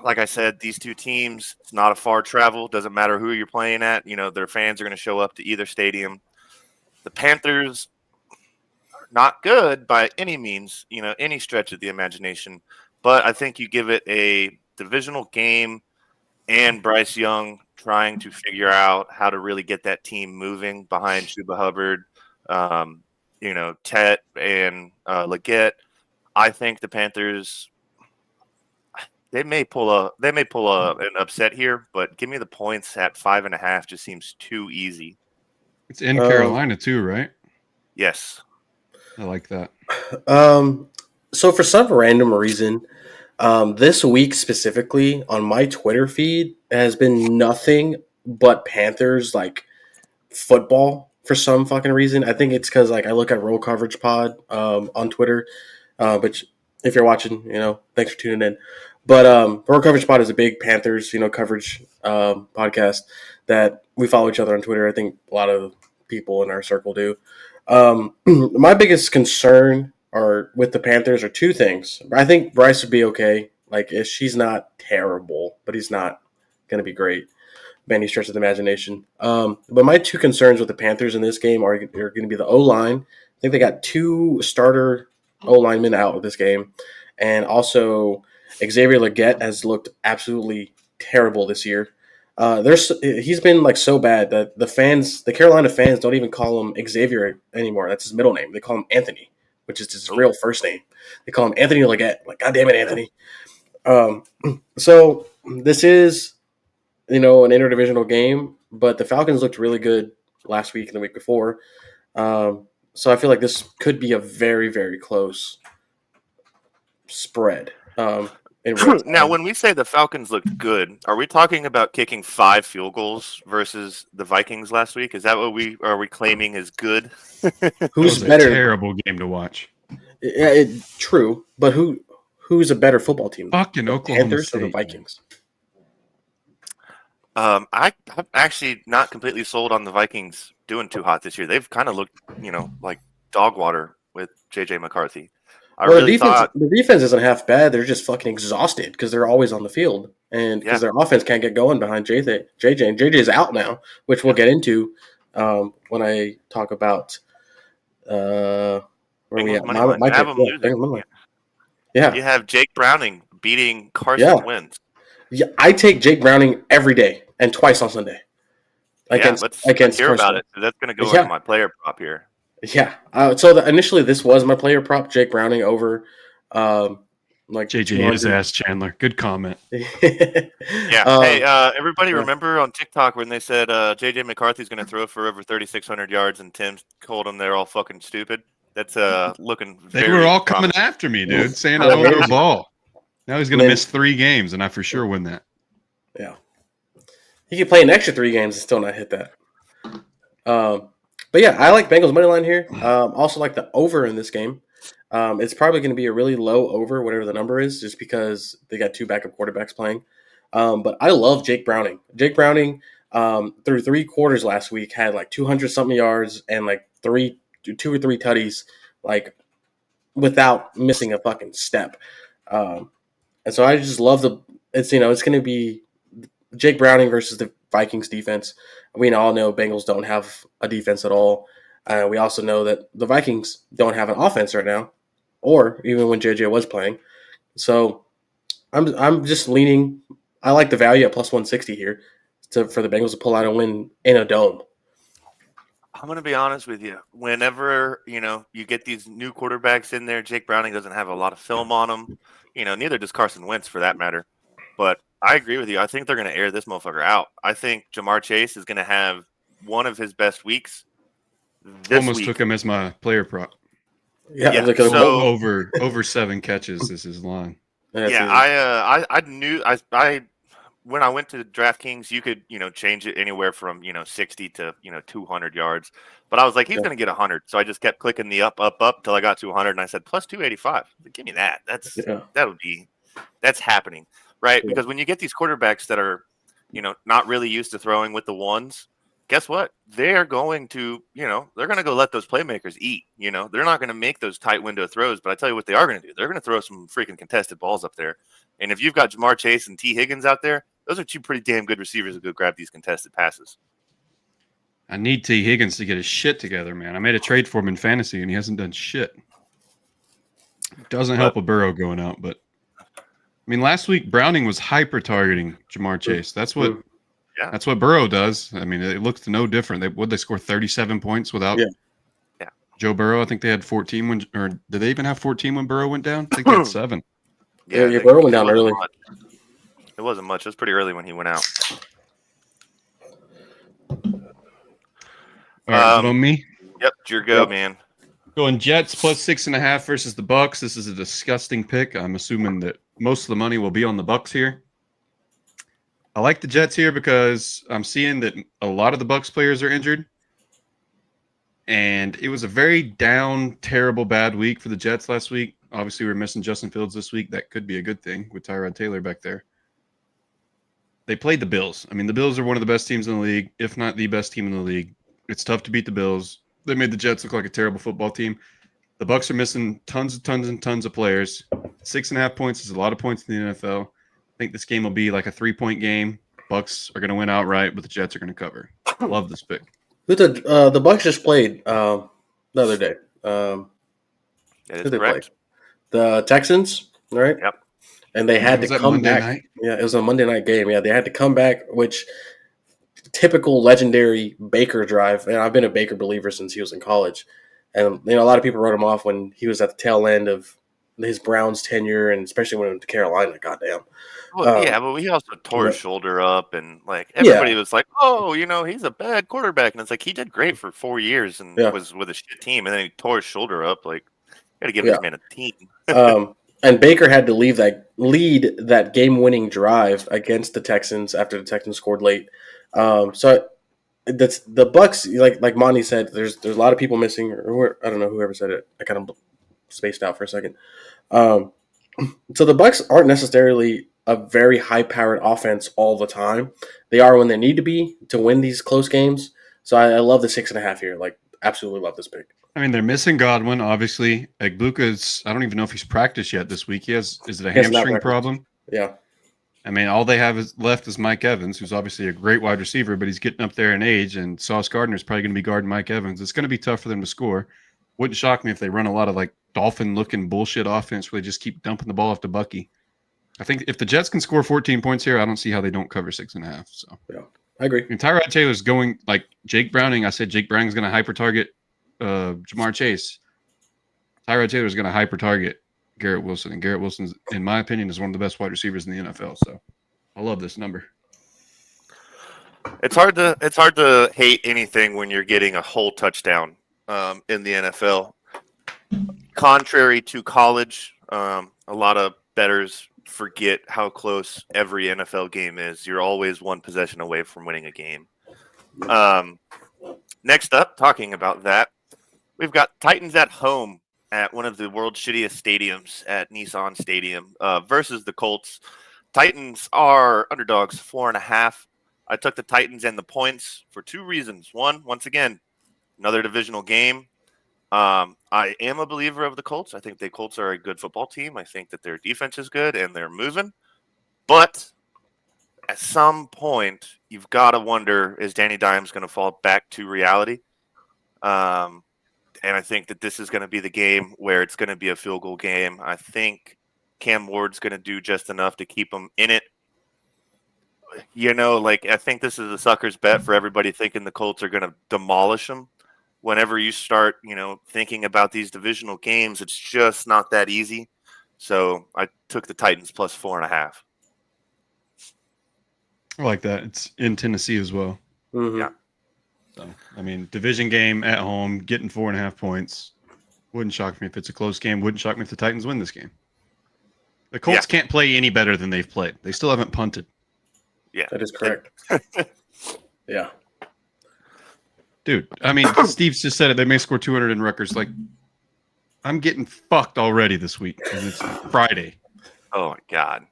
Like I said, these two teams, it's not a far travel. Doesn't matter who you're playing at. You know, their fans are going to show up to either stadium. The Panthers are not good by any means, you know, any stretch of the imagination. But I think you give it a divisional game and Bryce Young trying to figure out how to really get that team moving behind Chuba Hubbard, you know, Tet and Leggett. I think the Panthers, they may pull an upset here, but give me the points at 5.5. Just seems too easy. It's in Carolina too, right? Yes. I like that. So for some random reason, this week specifically on my Twitter feed has been nothing but Panthers like football for some fucking reason. I think it's because like I look at Roll Coverage Pod on Twitter, which if you're watching, you know, thanks for tuning in. But Pro Coverage Pod is a big Panthers, coverage podcast that we follow each other on Twitter. I think a lot of people in our circle do. My biggest concern with the Panthers are two things. I think Bryce would be okay. Like, she's not terrible, but he's not going to be great by any stretch of the imagination. But my two concerns with the Panthers in this game are going to be the O-line. I think they got 2 starter O-linemen out of this game. And also Xavier Legette has looked absolutely terrible this year. He's been like so bad that the Carolina fans don't even call him Xavier anymore. That's his middle name. They call him Anthony, which is his real first name. They call him Anthony Legette. Like, God damn it, Anthony. So this is, an interdivisional game, but the Falcons looked really good last week and the week before. So I feel like this could be a very, very close spread. Now, when we say the Falcons looked good, are we talking about kicking 5 field goals versus the Vikings last week? Is that what we claiming is good? Who's a better? Terrible game to watch. Yeah, true. But who's a better football team? Fucking The Oklahoma Panthers State, or the Vikings? I'm actually not completely sold on the Vikings doing too hot this year. They've kind of looked, like dog water with JJ McCarthy. The defense isn't half bad. They're just fucking exhausted because they're always on the field, and because their offense can't get going behind JJ. And JJ's out now, which we'll get into when I talk about where we at. Yeah, you have Jake Browning beating Carson Wentz. Yeah, I take Jake Browning every day and twice on Sunday. Let's hear about it. That's going to go into my player prop here. Yeah. Initially, this was my player prop, Jake Browning over JJ his ass Chandler. Good comment. Everybody remember on TikTok when they said JJ McCarthy's going to throw for over 3,600 yards and Tim told them they're all fucking stupid? That's looking very They were all promising. coming after me, dude, saying I don't know ball. Now he's going to miss 3 games, and I for sure win that. Yeah. He could play an extra 3 games and still not hit that. But yeah, I like Bengals money line here. Also like the over in this game. It's probably going to be a really low over, whatever the number is, just because they got 2 backup quarterbacks playing. But I love Jake Browning. Jake Browning, through 3 quarters last week, had like 200-something yards and like 2 or 3 tutties, like without missing a fucking step. And so I just love it's going to be Jake Browning versus the Vikings defense. We all know Bengals don't have a defense at all. We also know that the Vikings don't have an offense right now, or even when JJ was playing. So I'm just leaning. I like the value at plus 160 here for the Bengals to pull out a win in a dome. I'm going to be honest with you. Whenever, you get these new quarterbacks in there, Jake Browning doesn't have a lot of film on him. Neither does Carson Wentz for that matter. But I agree with you. I think they're going to air this motherfucker out. I think Jamar Chase is going to have one of his best weeks this week. Took him as my player prop. Yeah. So over 7 catches is his line. I knew when I went to DraftKings, you could, change it anywhere from, 60 to, 200 yards. But I was like, he's going to get 100. So I just kept clicking the up till I got to 100. And I said, plus 285. Give me that. That's happening, right? Yeah. Because when you get these quarterbacks that are, not really used to throwing with the ones, guess what? They're going to, they're going to go let those playmakers eat. They're not going to make those tight window throws. But I tell you what they are going to do. They're going to throw some freaking contested balls up there. And if you've got Jamar Chase and T. Higgins out there, those are 2 pretty damn good receivers who go grab these contested passes. I need T. Higgins to get his shit together, man. I made a trade for him in fantasy, and he hasn't done shit. Doesn't help with Burrow going out, but last week Browning was hyper targeting Jamar Chase. That's what Burrow does. It looks no different. They score 37 points without Joe Burrow. I think they had 14 or did they even have 14 when Burrow went down? I think they had 7. Yeah, Burrow went down early. It wasn't much. It was pretty early when he went out. All right, on me? Yep, it's your go, man. Going Jets plus 6.5 versus the Bucks. This is a disgusting pick. I'm assuming that most of the money will be on the Bucks here. I like the Jets here because I'm seeing that a lot of the Bucks players are injured. And it was a very down, terrible, bad week for the Jets last week. Obviously, we're missing Justin Fields this week. That could be a good thing with Tyrod Taylor back there. They played the Bills. I mean, the Bills are one of the best teams in the league, if not the best team in the league. It's tough to beat the Bills. They made the Jets look like a terrible football team. The Bucs are missing tons of players. 6.5 points is a lot of points in the NFL. I think this game will be like a 3-point game. Bucs are going to win outright, but the Jets are going to cover. Love this pick. Who the Bucs just played the other day? That Who is they correct. played? The Texans, right? Yep. And they had Was to that come Monday back. night? Yeah, it was a Monday night game. Yeah, they had to come back, which typical legendary Baker drive. And I've been a Baker believer since he was in college. And a lot of people wrote him off when he was at the tail end of his Browns tenure, and especially when he went to Carolina. Goddamn. Well, yeah, but he also tore his shoulder up, and like everybody was like, "Oh, he's a bad quarterback," and it's like he did great for 4 years and was with a shit team, and then he tore his shoulder up. Like, got to give this man a team. And Baker had to lead that game-winning drive against the Texans after the Texans scored late. So that's the Bucs. Like Monty said, there's a lot of people missing. Or I don't know whoever said it. I kind of spaced out for a second. So the Bucs aren't necessarily a very high-powered offense all the time. They are when they need to be to win these close games. So I love the 6.5 here. Like, absolutely love this pick. I mean, they're missing Godwin, obviously. Egbuka's, I don't even know if he's practiced yet this week. Is it a hamstring problem? Yeah. I mean, all they have left is Mike Evans, who's obviously a great wide receiver, but he's getting up there in age, and Sauce Gardner's probably going to be guarding Mike Evans. It's going to be tough for them to score. Wouldn't shock me if they run a lot of like Dolphin-looking bullshit offense where they just keep dumping the ball off to Bucky. I think if the Jets can score 14 points here, I don't see how they don't cover 6.5. So yeah, I agree. And Tyrod Taylor's going like Jake Browning. I said Jake Browning's going to hyper target Jamar Chase. Tyrod Taylor's going to hyper target Garrett Wilson, and Garrett Wilson, in my opinion, is one of the best wide receivers in the NFL. So I love this number. It's hard to hate anything when you're getting a whole touchdown in the NFL. Contrary to college, a lot of bettors forget how close every NFL game is. You're always one possession away from winning a game. Next up, talking about that, we've got Titans at home at one of the world's shittiest stadiums at Nissan Stadium versus the Colts. Titans are underdogs 4.5. I took the Titans and the points for 2 reasons. One, once again, another divisional game. I am a believer of the Colts. I think the Colts are a good football team. I think that their defense is good and they're moving. But at some point, you've got to wonder, is Danny Dimes going to fall back to reality? And I think that this is going to be the game where it's going to be a field goal game. I think Cam Ward's going to do just enough to keep them in it. I think this is a sucker's bet for everybody thinking the Colts are going to demolish them. Whenever you start, thinking about these divisional games, it's just not that easy. So I took the Titans plus 4.5. I like that. It's in Tennessee as well. Mm-hmm. Yeah. So, I mean, division game at home, getting 4.5 points. Wouldn't shock me if it's a close game. Wouldn't shock me if the Titans win this game. The Colts can't play any better than they've played. They still haven't punted. Yeah. That is correct. Yeah. Dude, I mean, Steve just said it. They may score 200 in Rutgers. Like, I'm getting fucked already this week, and it's Friday. Oh, my God.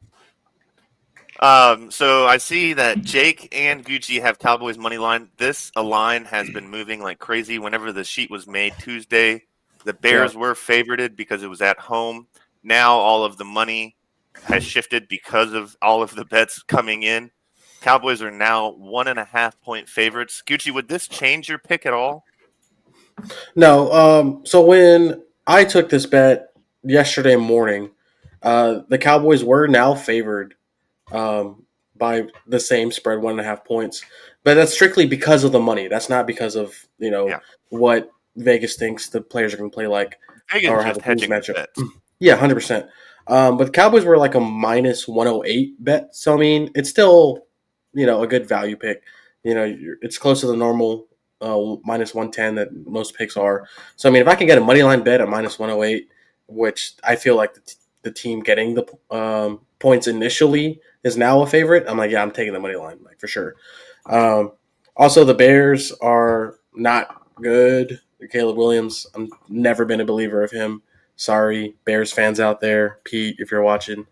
So I see that Jake and Gucci have Cowboys money line. This line has been moving like crazy. Whenever the sheet was made Tuesday, the Bears were favorited because it was at home. Now all of the money has shifted because of all of the bets coming in. Cowboys are now 1.5 point favorites. Gucci, would this change your pick at all? No. So when I took this bet yesterday morning, the Cowboys were now favored by the same spread, 1.5 points. But that's strictly because of the money. That's not because of what Vegas thinks the players are going to play like Vegas or just have a hedging matchup. bets. Yeah, 100%. But the Cowboys were like a minus 108 bet. So I mean, it's still a good value pick. It's close to the normal minus 110 that most picks are. So, I mean, if I can get a money line bet at minus 108, which I feel like the team getting the points initially is now a favorite, I'm like, yeah, I'm taking the money line, like for sure. Also, the Bears are not good. Caleb Williams, I've never been a believer of him. Sorry, Bears fans out there, Pete, if you're watching.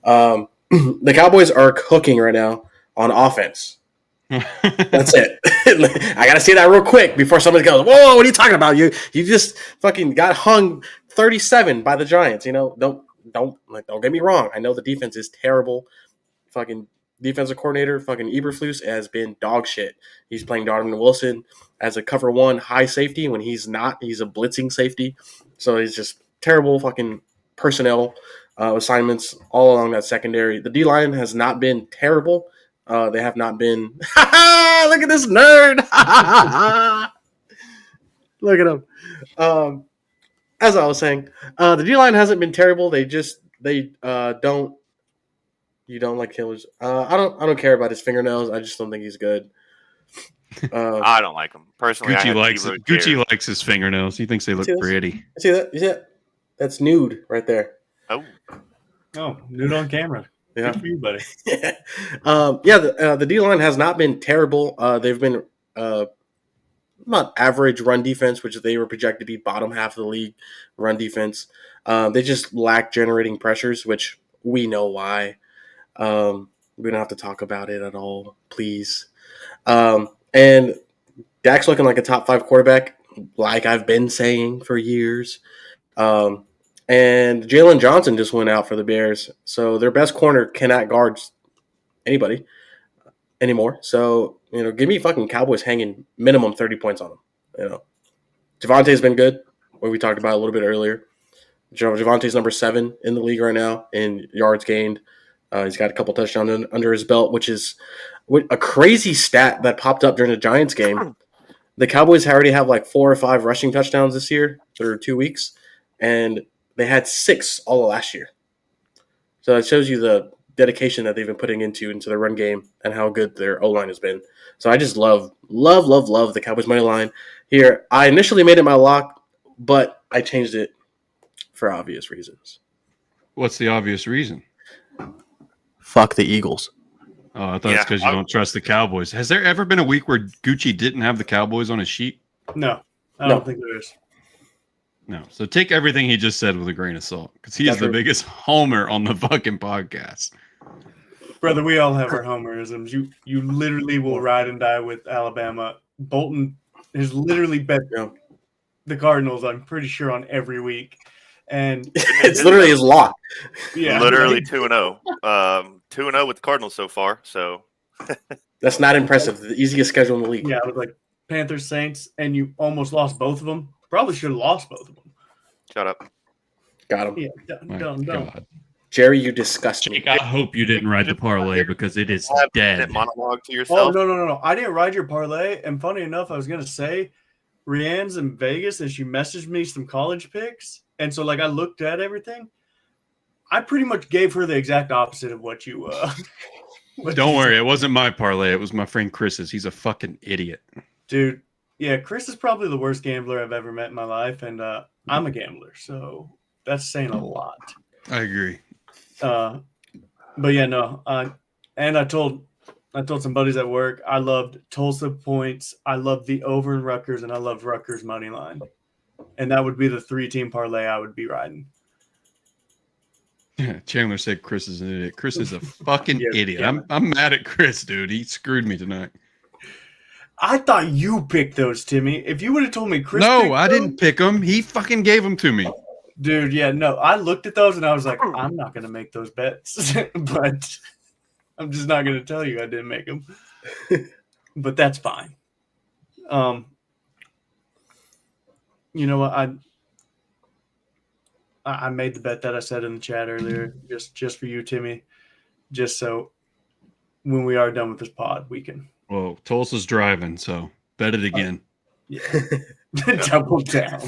The Cowboys are cooking right now on offense. That's it. I gotta say that real quick before somebody goes, "Whoa, what are you talking about? You just fucking got hung 37 by the Giants." Don't get me wrong. I know the defense is terrible. Fucking defensive coordinator, fucking Eberflus has been dog shit. He's playing Darwin Wilson as a cover one high safety when he's not. He's a blitzing safety, so he's just terrible fucking personnel assignments all along that secondary. The D line has not been terrible. They have not been. Look at this nerd. Look at him. As I was saying, the D line hasn't been terrible. They don't. You don't like killers. I don't care about his fingernails. I just don't think he's good. I don't like him personally. Gucci likes his fingernails. He thinks they look pretty. See that? You see that? That's nude right there. Oh, nude on camera. Yeah, good for you, buddy. The D line has not been terrible. They've been not average run defense, which they were projected to be bottom half of the league run defense. They just lack generating pressures, which we know why. We don't have to talk about it at all, please. And Dak's looking like a top 5 quarterback, like I've been saying for years. And Jalen Johnson just went out for the Bears, so their best corner cannot guard anybody anymore. So give me fucking Cowboys hanging minimum 30 points on them. Javonte's been good, what we talked about a little bit earlier. Javonte's number 7 in the league right now in yards gained. He's got a couple touchdowns under his belt, which is a crazy stat that popped up during the Giants game. The Cowboys already have like 4 or 5 rushing touchdowns this year through 2 weeks, and they had 6 all of last year. So it shows you the dedication that they've been putting into the run game and how good their O-line has been. So I just love the Cowboys money line here. I initially made it my lock, but I changed it for obvious reasons. What's the obvious reason? Fuck the Eagles. Oh, I thought it's because you don't trust the Cowboys. Has there ever been a week where Gucci didn't have the Cowboys on his sheet? No, I don't think there is. No. So take everything he just said with a grain of salt, because he is the biggest homer on the fucking podcast. Brother, we all have our homerisms. You literally will ride and die with Alabama. Bolton has literally bet the Cardinals, I'm pretty sure, on every week. And it's literally his lock. Yeah, literally 2-0. 2-0 with the Cardinals so far. So that's not impressive. The easiest schedule in the league. Yeah, it was like Panthers, Saints, and you almost lost both of them. Probably should have lost both of them. Shut up. Got him. Yeah, don't. Jerry, you disgust me. Jake, I hope you didn't ride the parlay because it is dead. Monologue to yourself. Oh, no. I didn't ride your parlay. And funny enough, I was going to say Rianne's in Vegas and she messaged me some college picks. And so, I looked at everything. I pretty much gave her the exact opposite of what you Don't worry. It wasn't my parlay. It was my friend Chris's. He's a fucking idiot. Dude, yeah, Chris is probably the worst gambler I've ever met in my life. And I'm a gambler. So that's saying a lot. I agree. But yeah, no. And I told some buddies at work, I loved Tulsa points. I loved the over in Rutgers, and I loved Rutgers money line. And that would be the 3-team parlay I would be riding. Chandler said Chris is an idiot. Chris is a fucking idiot. Yeah. I'm mad at Chris, dude. He screwed me tonight. I thought you picked those, Timmy. If you would have told me Chris No, I didn't pick them. He fucking gave them to me. Dude, yeah, no. I looked at those and I was like, I'm not going to make those bets. But I'm just not going to tell you I didn't make them. But that's fine. You know what? I made the bet that I said in the chat earlier, just for you, Timmy, just so when we are done with this pod, we can. Well, Tulsa's driving, so bet it again. Yeah, double down.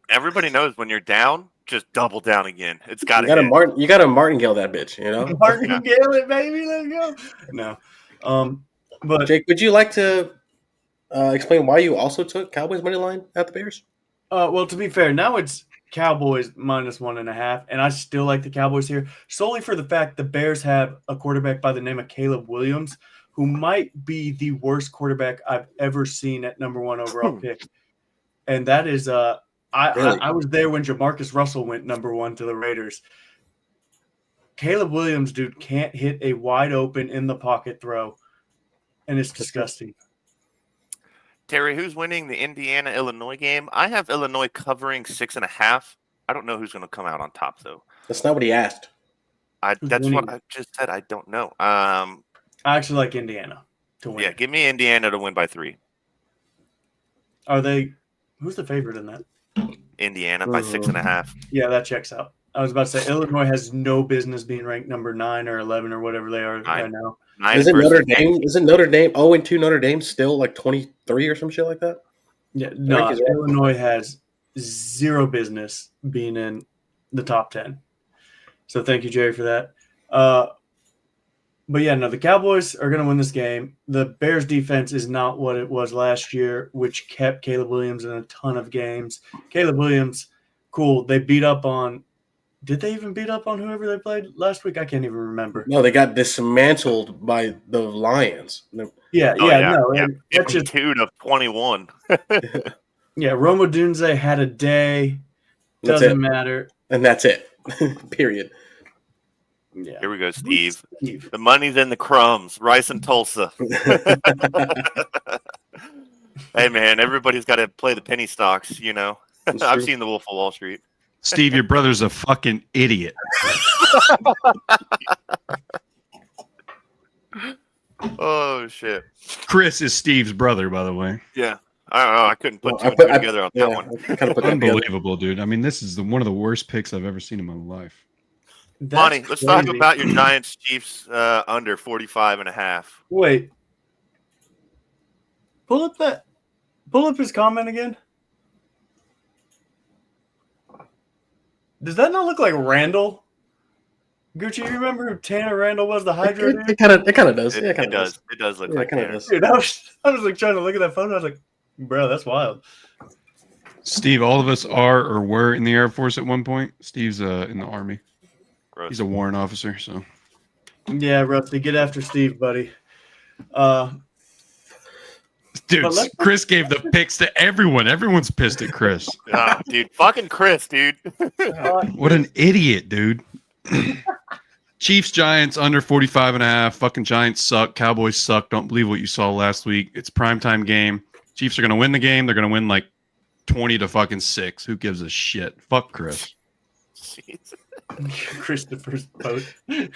Everybody knows when you're down, just double down again. It's got to. You got to martingale that bitch, Martingale it, baby. Let's go. No, but Jake, would you like to explain why you also took Cowboys money line at the Bears? Well, to be fair, now it's Cowboys -1.5, and I still like the Cowboys here solely for the fact the Bears have a quarterback by the name of Caleb Williams, who might be the worst quarterback I've ever seen at number 1 overall pick, and that is I Really? I was there when Jamarcus Russell went number 1 to the Raiders. Caleb Williams, dude, can't hit a wide open in the pocket throw, and it's disgusting. Terry, who's winning the Indiana-Illinois game? I have Illinois covering 6.5. I don't know who's going to come out on top, though. That's not what he asked. That's what winning? I just said. I don't know. I actually like Indiana to win. Yeah, give me Indiana to win by 3. Are they? Who's the favorite in that? Indiana by 6.5. Yeah, that checks out. I was about to say Illinois has no business being ranked number 9 or 11 or whatever they are right now. Isn't Notre Dame? Isn't Notre Dame 0-2? Notre Dame still like 23 or some shit like that? Yeah, no. Illinois has zero business being in the top 10. So thank you, Jerry, for that. But yeah, no, the Cowboys are going to win this game. The Bears defense is not what it was last year, which kept Caleb Williams in a ton of games. Caleb Williams, cool. They beat up on. Did they even beat up on whoever they played last week? I can't even remember. No, they got dismantled by the Lions. Yeah. That's just 2 to 21. Yeah, Roma Dunze had a day. Doesn't matter. And that's it. Period. Yeah. Here we go, Steve. The money's in the crumbs. Rice and Tulsa. Hey, man, everybody's got to play the penny stocks, you know. I've seen The Wolf of Wall Street. Steve, your brother's a fucking idiot. Oh, shit. Chris is Steve's brother, by the way. Yeah. I don't know. I couldn't put 2 and 2 together on that one. Unbelievable, dude. I mean, this is one of the worst picks I've ever seen in my life. Monty, let's talk about your Giants Chiefs under 45.5. Wait. Pull up his comment again. Does that not look like Randall? Gucci, you remember who Tanner Randall was, the Hydra dude? It kind of does. It does. It does look like Tanner. Dude, I was like trying to look at that photo. I was like, bro, that's wild. Steve, all of us are or were in the Air Force at one point. Steve's in the Army. Gross. He's a warrant officer, so. Yeah, Rusty, get after Steve, buddy. Dude, Chris gave the picks to everyone. Everyone's pissed at Chris. Oh, dude, fucking Chris, dude. What an idiot, dude. Chiefs, Giants, under 45.5. Fucking Giants suck. Cowboys suck. Don't believe what you saw last week. It's a primetime game. Chiefs are going to win the game. They're going to win like 20 to fucking 6. Who gives a shit? Fuck Chris. Jeez. Christopher's boat. He's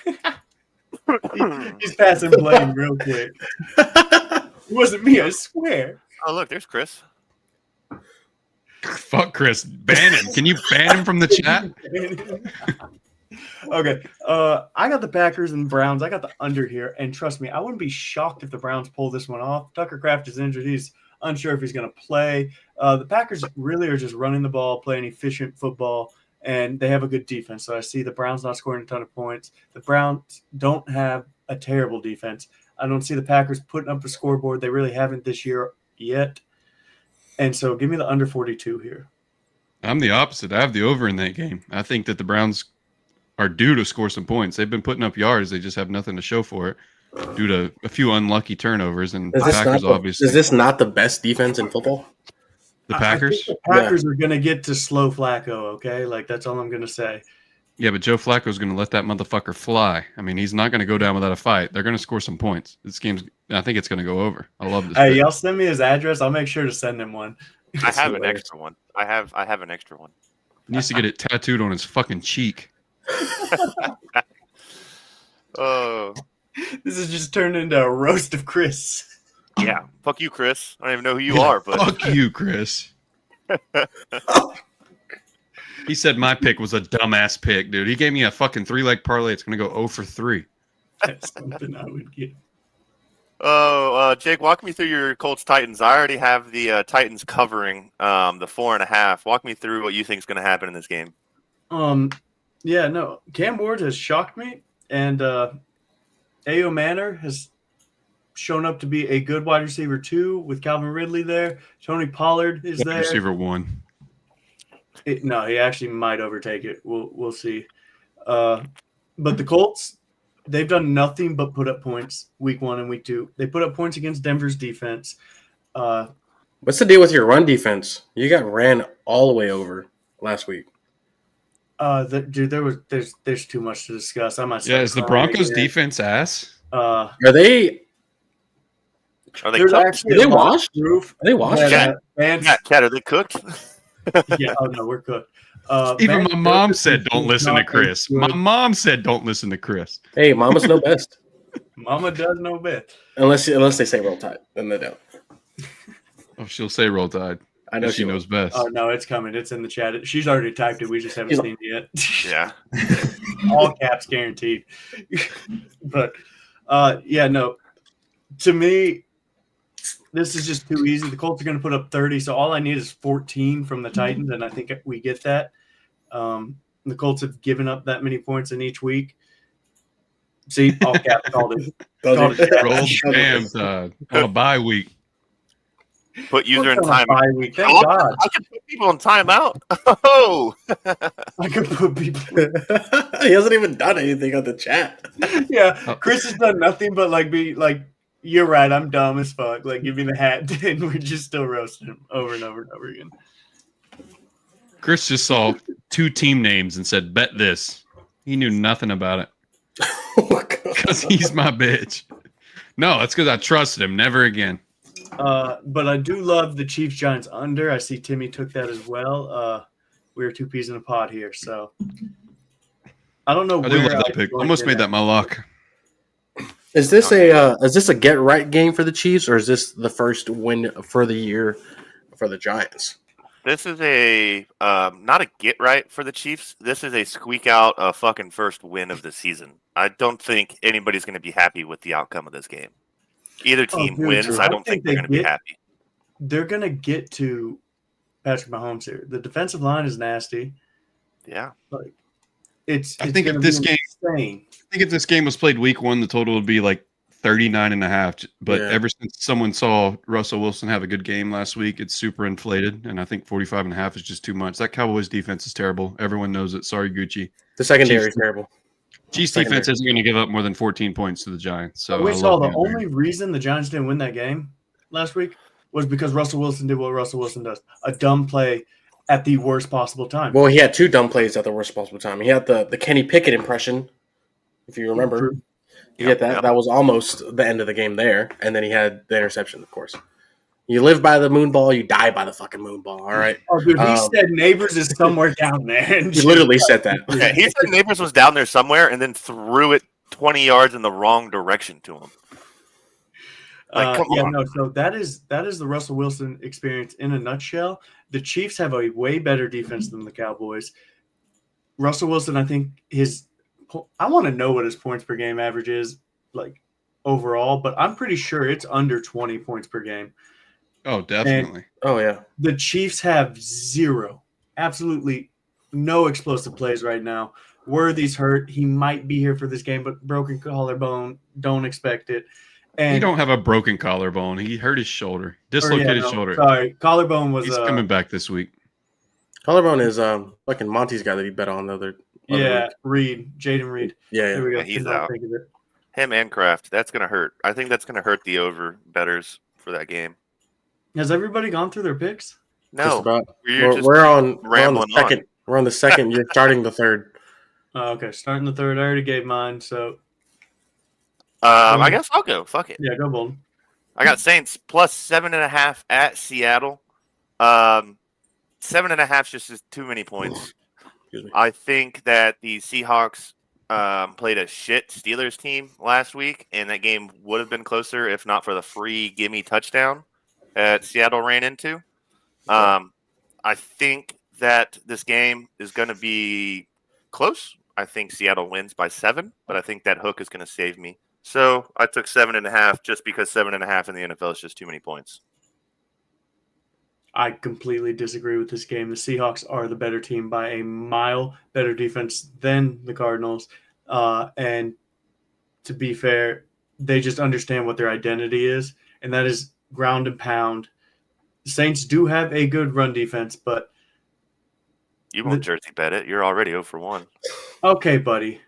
passing blame real quick. It wasn't me, I swear. Oh, look, there's Chris. Fuck Chris. Ban him. Can you ban him from the chat? Okay. I got the Packers and Browns. I got the under here. And trust me, I wouldn't be shocked if the Browns pull this one off. Tucker Kraft is injured. He's unsure if he's going to play. The Packers really are just running the ball, playing efficient football, and they have a good defense. So I see the Browns not scoring a ton of points. The Browns don't have a terrible defense. I don't see the Packers putting up a scoreboard. They really haven't this year yet. And so give me the under 42 here. I'm the opposite. I have the over in that game. I think that the Browns are due to score some points. They've been putting up yards. They just have nothing to show for it due to a few unlucky turnovers. And the Packers, obviously. Is this not the best defense in football? The Packers? The Packers are going to get to slow Flacco, okay? Like, that's all I'm going to say. Yeah, but Joe Flacco's going to let that motherfucker fly. I mean, he's not going to go down without a fight. They're going to score some points. This game's, I think it's going to go over. I love this. Hey, y'all send me his address. I'll make sure to send him one. I have an extra one. I have an extra one. He needs to get it tattooed on his fucking cheek. Oh. This has just turned into a roast of Chris. Yeah. Fuck you, Chris. I don't even know who you are, but fuck you, Chris. He said my pick was a dumbass pick, dude. He gave me a fucking 3-leg parlay. It's going to go 0 for 3. That's something I would get. Oh, Jake, walk me through your Colts Titans. I already have the Titans covering the 4.5. Walk me through what you think is going to happen in this game. Yeah, no. Cam Ward has shocked me, and Ayo Manor has shown up to be a good wide receiver 2 with Calvin Ridley there. Tony Pollard is there. Receiver 1. No, he actually might overtake it. We'll see. But the Colts, they've done nothing but put up points week 1 and week 2. They put up points against Denver's defense. What's the deal with your run defense? You got ran all the way over last week. Dude, there's too much to discuss. I might. Yeah, is the crying Broncos again. defense ass? Are they? Are they There's cooked? actually Are they a lot of washed? proof Are they washed? that, Yeah. Vance, Yeah, Cat, are they cooked? yeah. Oh no, we're cooked. Even Vance my mom Joseph said, is "Don't listen not to a Chris." good- My mom said, "Don't listen to Chris." Hey, mamas know best. Mama does know best. Unless they say Roll Tide, then they don't. Oh, she'll say Roll Tide. I know She will. knows best. Oh no, it's coming. It's in the chat. She's already typed it. We just haven't She's seen it yet. Yeah. All caps guaranteed. But yeah, no. To me, this is just too easy. The Colts are going to put up 30, so all I need is 14 from the Titans, and I think we get that. The Colts have given up that many points in each week. See, all caps called it. Called it. Roll damn Tide on a bye week. Put user in Colts on a time. bye week. Thank Oh, God. I can put people in timeout. Oh, I could put people. He hasn't even done anything on the chat. Yeah, Chris has done nothing but be like, you're right, I'm dumb as fuck. Like, give me the hat, and we're just still roasting him over and over and over again. Chris just saw 2 team names and said, "Bet this." He knew nothing about it Oh my God. because he's my bitch. No, that's because I trusted him. Never again. But I do love the Chiefs Giants under. I see Timmy took that as well. We're 2 peas in a pod here, so I don't know I do where love that pick. Almost made that my lock. Is this a get right game for the Chiefs, or is this the first win for the year for the Giants? this is a not a get right for the Chiefs. This is a squeak out a fucking first win of the season. I don't think anybody's going to be happy with the outcome of this game. Either team dude, wins. true. I don't think they're going to be happy. They're going to get to Patrick Mahomes here. The defensive line is nasty. Yeah. Like, it's think if gonna this be game- insane. I think if this game was played week 1, the total would be like 39.5. But Yeah. ever since someone saw Russell Wilson have a good game last week, it's super inflated. And I think 45.5 is just too much. That Cowboys defense is terrible. Everyone knows it. Sorry, Gucci. The secondary Chiefs- is terrible. Chiefs Secondary. defense isn't going to give up more than 14 points to the Giants. So we I saw love the the under. only reason the Giants didn't win that game last week was because Russell Wilson did what Russell Wilson does. A dumb play at the worst possible time. Well, he had 2 dumb plays at the worst possible time. He had the Kenny Pickett impression, if you remember. True. He had that. Yep. That was almost the end of the game there, and then he had the interception, of course. You live by the moon ball, you die by the fucking moon ball. All right. Oh, dude, he Um, said Neighbors is somewhere down there. And He literally said that. Yeah, he said Neighbors was down there somewhere and then threw it 20 yards in the wrong direction to him. Like, come on. No. So that is the Russell Wilson experience in a nutshell. The Chiefs have a way better defense than the Cowboys. Russell Wilson, I think I want to know what his points per game average is like overall, but I'm pretty sure it's under 20 points per game. Oh, definitely. Oh yeah. The Chiefs have zero, absolutely no explosive plays right now. Worthy's hurt. He might be here for this game, but broken collarbone. Don't expect it. And You don't have a broken collarbone. He hurt his shoulder. Dislocated shoulder. Sorry, collarbone was He's coming back this week. Collarbone is fucking Monty's guy that he bet on the other yeah, week. Reed, Jaden Reed. Yeah, There yeah. we go. Yeah, he's Could not out. think of it. Him and Kraft. That's going to hurt. I think that's going to hurt the over betters for that game. Has everybody gone through their picks? Just No. about. You're just We're on the rambling on. second. We're on the second. You're starting the third. Okay, starting the third. I already gave mine, so I guess I'll go. Fuck it. yeah, go Bolden. I got Saints plus 7.5 at Seattle. 7.5 is just too many points. Excuse me. I think that the Seahawks played a shit Steelers team last week, and that game would have been closer if not for the free gimme touchdown that Seattle ran into. I think that this game is going to be close. I think Seattle wins by 7, but I think that hook is going to save me. So I took 7.5 just because 7.5 in the NFL is just too many points. I completely disagree with this game. The Seahawks are the better team by a mile, better defense than the Cardinals. And to be fair, they just understand what their identity is, and that is ground and pound. The Saints do have a good run defense, but You won't jersey bet it. You're already 0 for 1. okay, buddy.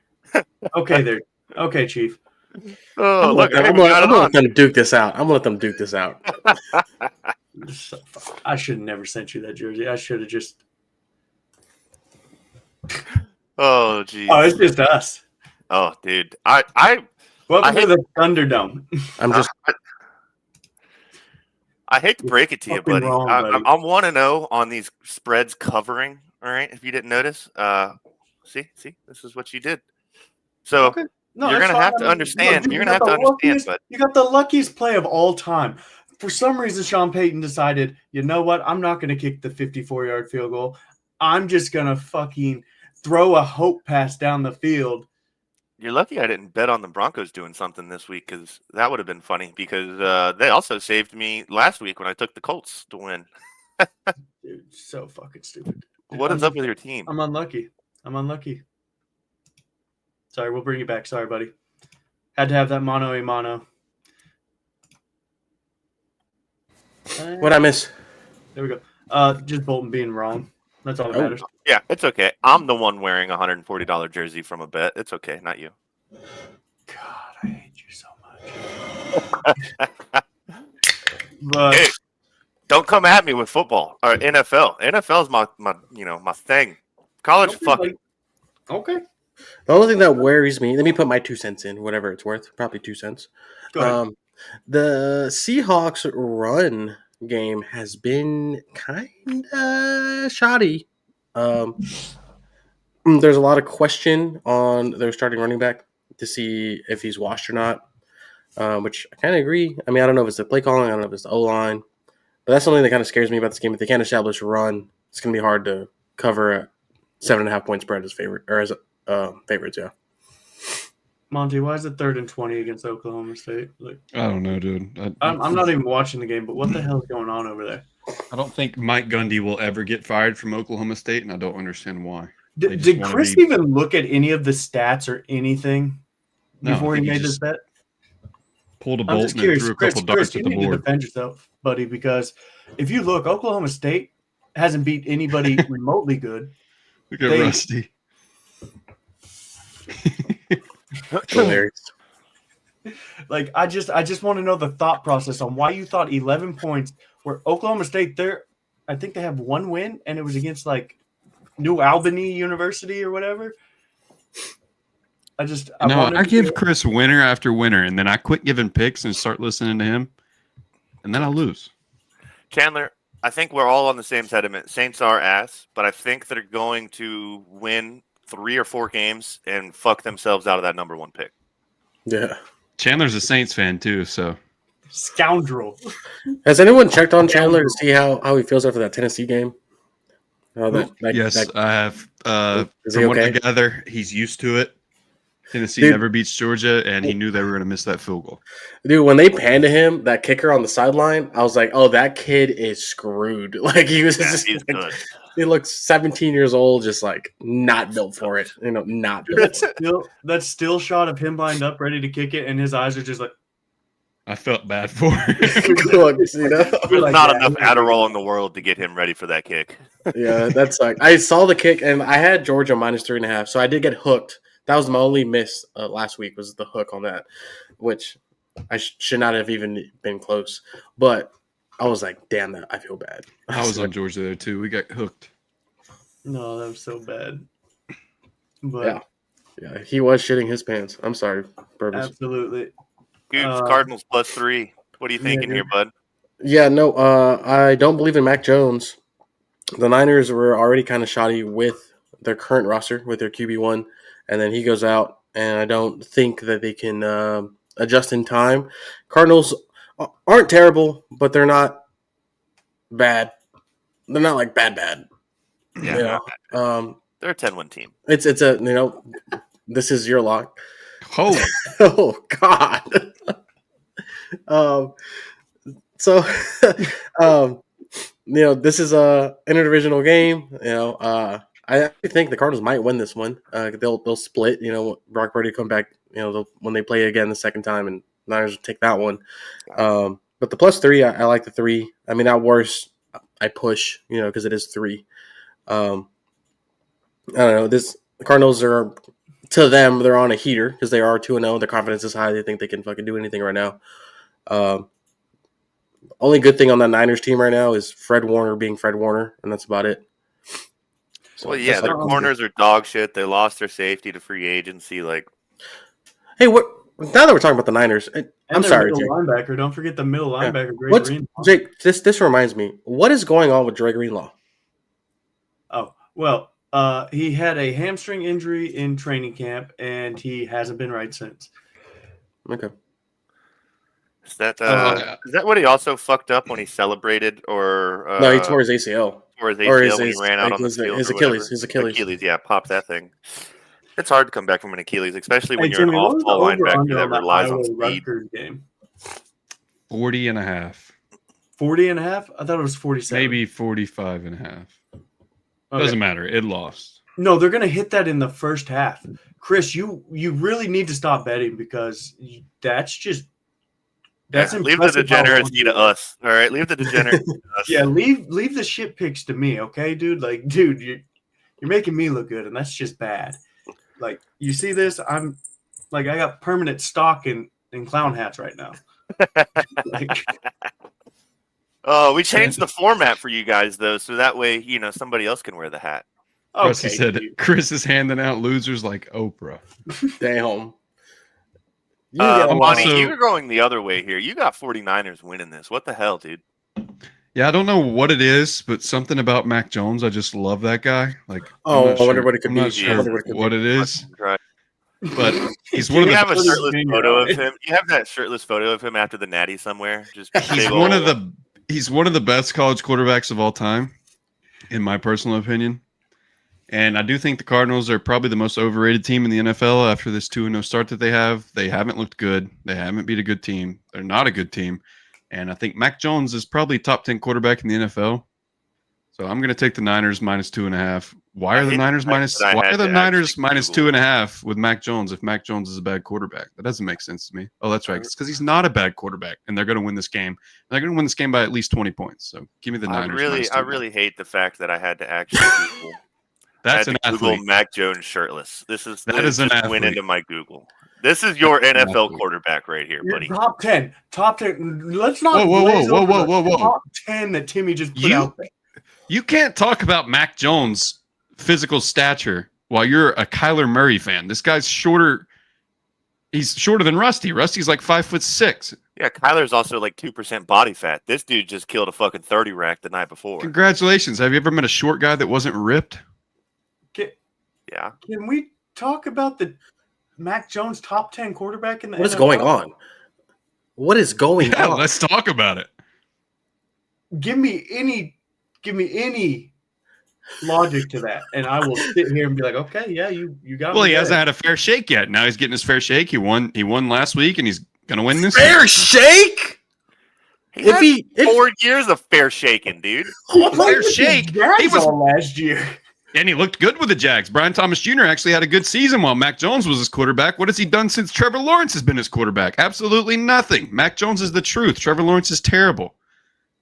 Okay, there. Okay, Chief. Oh, I'm look, gonna let them duke this out. I'm gonna let them duke this out. I should have never sent you that jersey. I should have just. Oh, geez. Oh, it's just us. Oh, dude. I Welcome hate- to the Thunderdome. I'm just I hate to break it to you, Fucking buddy. wrong, buddy. I'm 1-0 on these spreads covering. All right, if you didn't notice, see, this is what you did. So Okay. No, you're that's gonna have fine. to I mean, understand. dude, You're you gonna have got to the understand. luckiest- But you got the luckiest play of all time. For some reason, Sean Payton decided, you know what? I'm not going to kick the 54-yard field goal. I'm just going to fucking throw a hope pass down the field. you're lucky I didn't bet on the Broncos doing something this week because that would have been funny. Because they also saved me last week when I took the Colts to win. Dude, so fucking stupid. What is up with your team? I'm unlucky. Sorry, we'll bring you back. Sorry, buddy. Had to have that mano a mano. what I miss. There we go. Just Bolton being wrong. That's all that Oh. matters. Yeah, it's okay. I'm the one wearing a $140 jersey from a bet. It's okay, not you. God, I hate you so much. But Hey, don't come at me with football or NFL. NFL's my my thing. College, Okay, fuck buddy. it. Okay. The only thing that worries me, let me put my 2 cents in, whatever it's worth, probably 2 cents. Go ahead. The Seahawks run game has been kind of shoddy. There's a lot of question on their starting running back to see if he's washed or not, which I kind of agree. I mean, I don't know if it's the play calling, I don't know if it's the O-line, but that's something that kind of scares me about this game. If they can't establish a run, it's going to be hard to cover a 7.5 point spread as favorite or as favorites. Yeah. Monty, why is it 3rd and 20 against Oklahoma State? Like, I don't know, dude. I'm not even watching the game, but what the hell is going on over there? I don't think Mike Gundy will ever get fired from Oklahoma State, and I don't understand why. They just Did wanna Chris be- even look at any of the stats or anything No, I before he think he made this just bet? Pulled a I'm bolt just and then curious, threw a Chris, couple darts you at the need to board. defend yourself, buddy, because if you look, Oklahoma State hasn't beat anybody remotely good. Look at they- Rusty. Hilarious. Like, I just want to know the thought process on why you thought 11 points where Oklahoma State, I think they have one win, and it was against, like, New Albany University or whatever. I give Chris winner after winner, and then I quit giving picks and start listening to him, and then I lose. Chandler, I think we're all on the same sentiment. Saints are ass, but I think they're going to win 3 or 4 games and fuck themselves out of that number 1 pick. Yeah. Chandler's a Saints fan too, so scoundrel. Has anyone checked on Chandler to see how he feels after that Tennessee game? yes, I have. Is he From what I okay? gather, he's used to it. Tennessee Dude. never beats Georgia, and he knew they were going to miss that field goal. Dude, when they panned to him, that kicker on the sideline, I was like, "Oh, that kid is screwed." Like he was Yeah, just, he's like, good. he looks 17 years old, just like not built for it. Not built. For it. That still shot of him lined up, ready to kick it, and his eyes are just like, I felt bad for him. Looks, There's like not that. enough Adderall in the world to get him ready for that kick. Yeah, that's like I saw the kick, and I had Georgia -3.5, so I did get hooked. That was my only miss last week was the hook on that, which I should not have even been close. But I was like, damn, that I feel bad. I was on Georgia there too. We got hooked. no, that was so bad. But Yeah, he was shitting his pants. I'm sorry, Burbs. absolutely. Gooch, Cardinals +3. What are you thinking yeah, here, bud? Yeah, no, I don't believe in Mac Jones. The Niners were already kind of shoddy with their current roster, with their QB1, and then he goes out, and I don't think that they can adjust in time. Cardinals aren't terrible, but they're not bad. They're not like bad. Yeah, Yeah. they're a 10-win team. It's a this is your lock. Oh, Oh God. So this is a interdivisional game. I actually think the Cardinals might win this one. They'll split. Brock Purdy come back. When they play again the second time, and Niners will take that one. But the +3, I like the 3. I mean, at worst, I push. Because it is 3. I don't know. The Cardinals are, to them, they're on a heater because they are 2-0. Their confidence is high. They think they can fucking do anything right now. Only good thing on that Niners team right now is Fred Warner being Fred Warner, and that's about it. So Well, yeah, that's their like- corners are dog shit. They lost their safety to free agency. Like, Hey, what? Now that we're talking about the Niners, I'm And their sorry, middle Jake. linebacker. Don't forget the middle Yeah. linebacker, Greg What's Green. Jake? This reminds me. What is going on with Dre Greenlaw? Oh, well, he had a hamstring injury in training camp, and he hasn't been right since. Okay. is that what he also fucked up when he celebrated or No, he tore his ACL. or his or ACL when he ran out on the field? his or whatever? Achilles. His Achilles. Achilles, yeah, pop that thing. It's hard to come back from an Achilles, especially when Hey, you're an Jimmy, what was the off-ball linebacker over-under that on that relies on Iowa speed. Rutgers game? 40.5. 40.5? I thought it was 47. Maybe 45.5. Okay. Doesn't matter. It lost. No, they're going to hit that in the first half. Chris, you really need to stop betting because that's just that's Leave the impressive how degeneracy to us. All right, leave the degeneracy to us. Yeah, leave the shit picks to me, okay, dude? Like, dude, you're making me look good, and that's just bad. Like, you see this? I'm like, I got permanent stock in clown hats right now. Like, Oh, we changed the format for you guys though, so that way somebody else can wear the hat. Rusty okay, said dude. Chris is handing out losers like Oprah. Damn. You get I'm Monty, also- you're going the other way here. You got 49ers winning this. What the hell, dude? Yeah, I don't know what it is, but something about Mac Jones. I just love that guy. Like, Oh, I'm not I wonder what it could I'm be. not I sure wonder what it could what be. it is, Right. but he's one of You the have a best- shirtless Junior, photo of right? him. You have that shirtless photo of him after the Natty somewhere. Just he's big one old- of the best college quarterbacks of all time, in my personal opinion. And I do think the Cardinals are probably the most overrated team in the NFL after this 2-0 start that they have. They haven't looked good. They haven't beat a good team. They're not a good team. And I think Mac Jones is probably top 10 quarterback in the NFL. So I'm going to take the Niners minus 2.5. Why I are the hate Niners the fact minus? that I Why had are the to Niners actually minus Google. 2.5 with Mac Jones if Mac Jones is a bad quarterback? That doesn't make sense to me. Oh, that's right. It's because he's not a bad quarterback, and they're going to win this game. They're going to win this game by at least 20 points. So give me the Niners. minus I 2.5. really hate the fact that I had to actually Google. That's I an had to Google athlete. Mac Jones shirtless. This That is an just went athlete. into my Google. This is your That's an NFL athlete. quarterback right here, You're buddy. top 10. Top 10. Let's not Whoa, glaze whoa, over whoa, the whoa, whoa. top 10 that Timmy just put You- out there. You can't talk about Mac Jones' physical stature while you're a Kyler Murray fan. This guy's shorter. He's shorter than Rusty. Rusty's like 5'6". Yeah, Kyler's also like 2% body fat. This dude just killed a fucking 30 rack the night before. Congratulations. Have you ever met a short guy that wasn't ripped? Yeah. Can we talk about the Mac Jones top 10 quarterback in the What is NFL? going on? What is going Yeah, on? let's talk about it. Give me any logic to that, and I will sit here and be like, okay, yeah, you got Well, me he there. hasn't had a fair shake yet. Now he's getting his fair shake. He won last week, and he's gonna win this. Fair week. shake? He If had he- if- 4 years of fair shaking, dude. Fair shake. He was- all last year. And he looked good with the Jags. Brian Thomas Jr. actually had a good season while Mac Jones was his quarterback. What has he done since Trevor Lawrence has been his quarterback? Absolutely nothing. Mac Jones is the truth. Trevor Lawrence is terrible.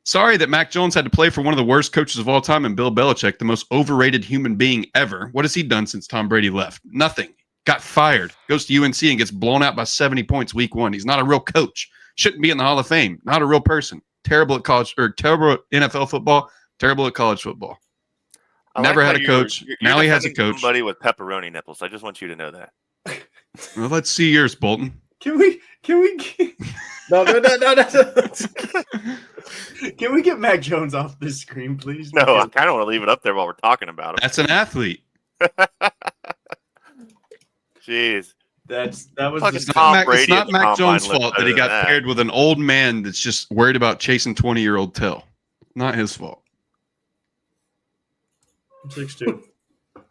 Sorry that Mac Jones had to play for one of the worst coaches of all time and Bill Belichick, the most overrated human being ever. What has he done since Tom Brady left? Nothing. Got fired. Goes to UNC and gets blown out by 70 points week 1. He's not a real coach. Shouldn't be in the Hall of Fame. Not a real person. Terrible at college or terrible at NFL football. Terrible at college football. I Never like had how a coach. you're Now he has a defending coach. Somebody with pepperoni nipples. I just want you to know that. Well, let's see yours, Bolton. Can we No. can we get Mac Jones off this screen, please? No, I Because kind of want to leave it up there while we're talking about him. That's an athlete. Jeez. that was Fucking just, It's Tom not Mac, Brady it's at not the Mac combine Jones' looked fault that better he got than that. paired with an old man that's just worried about chasing 20-year-old Till. Not his fault. 6'2".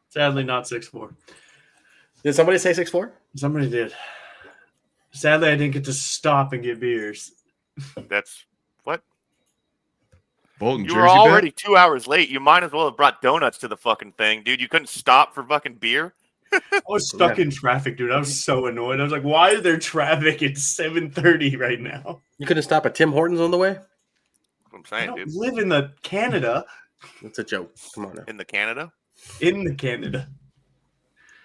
Sadly, not 6'4". Did somebody say 6'4"? Somebody did. Sadly, I didn't get to stop and get beers. That's what? Bolton, You Jersey were bet? already 2 hours late. You might as well have brought donuts to the fucking thing, dude. You couldn't stop for fucking beer. I was stuck in traffic, dude. I was so annoyed. I was like, why is there traffic at 7:30 right now? You couldn't stop at Tim Hortons on the way? I'm I saying, don't dude. live in the Canada. That's a joke. Come on now. In the Canada, In the Canada.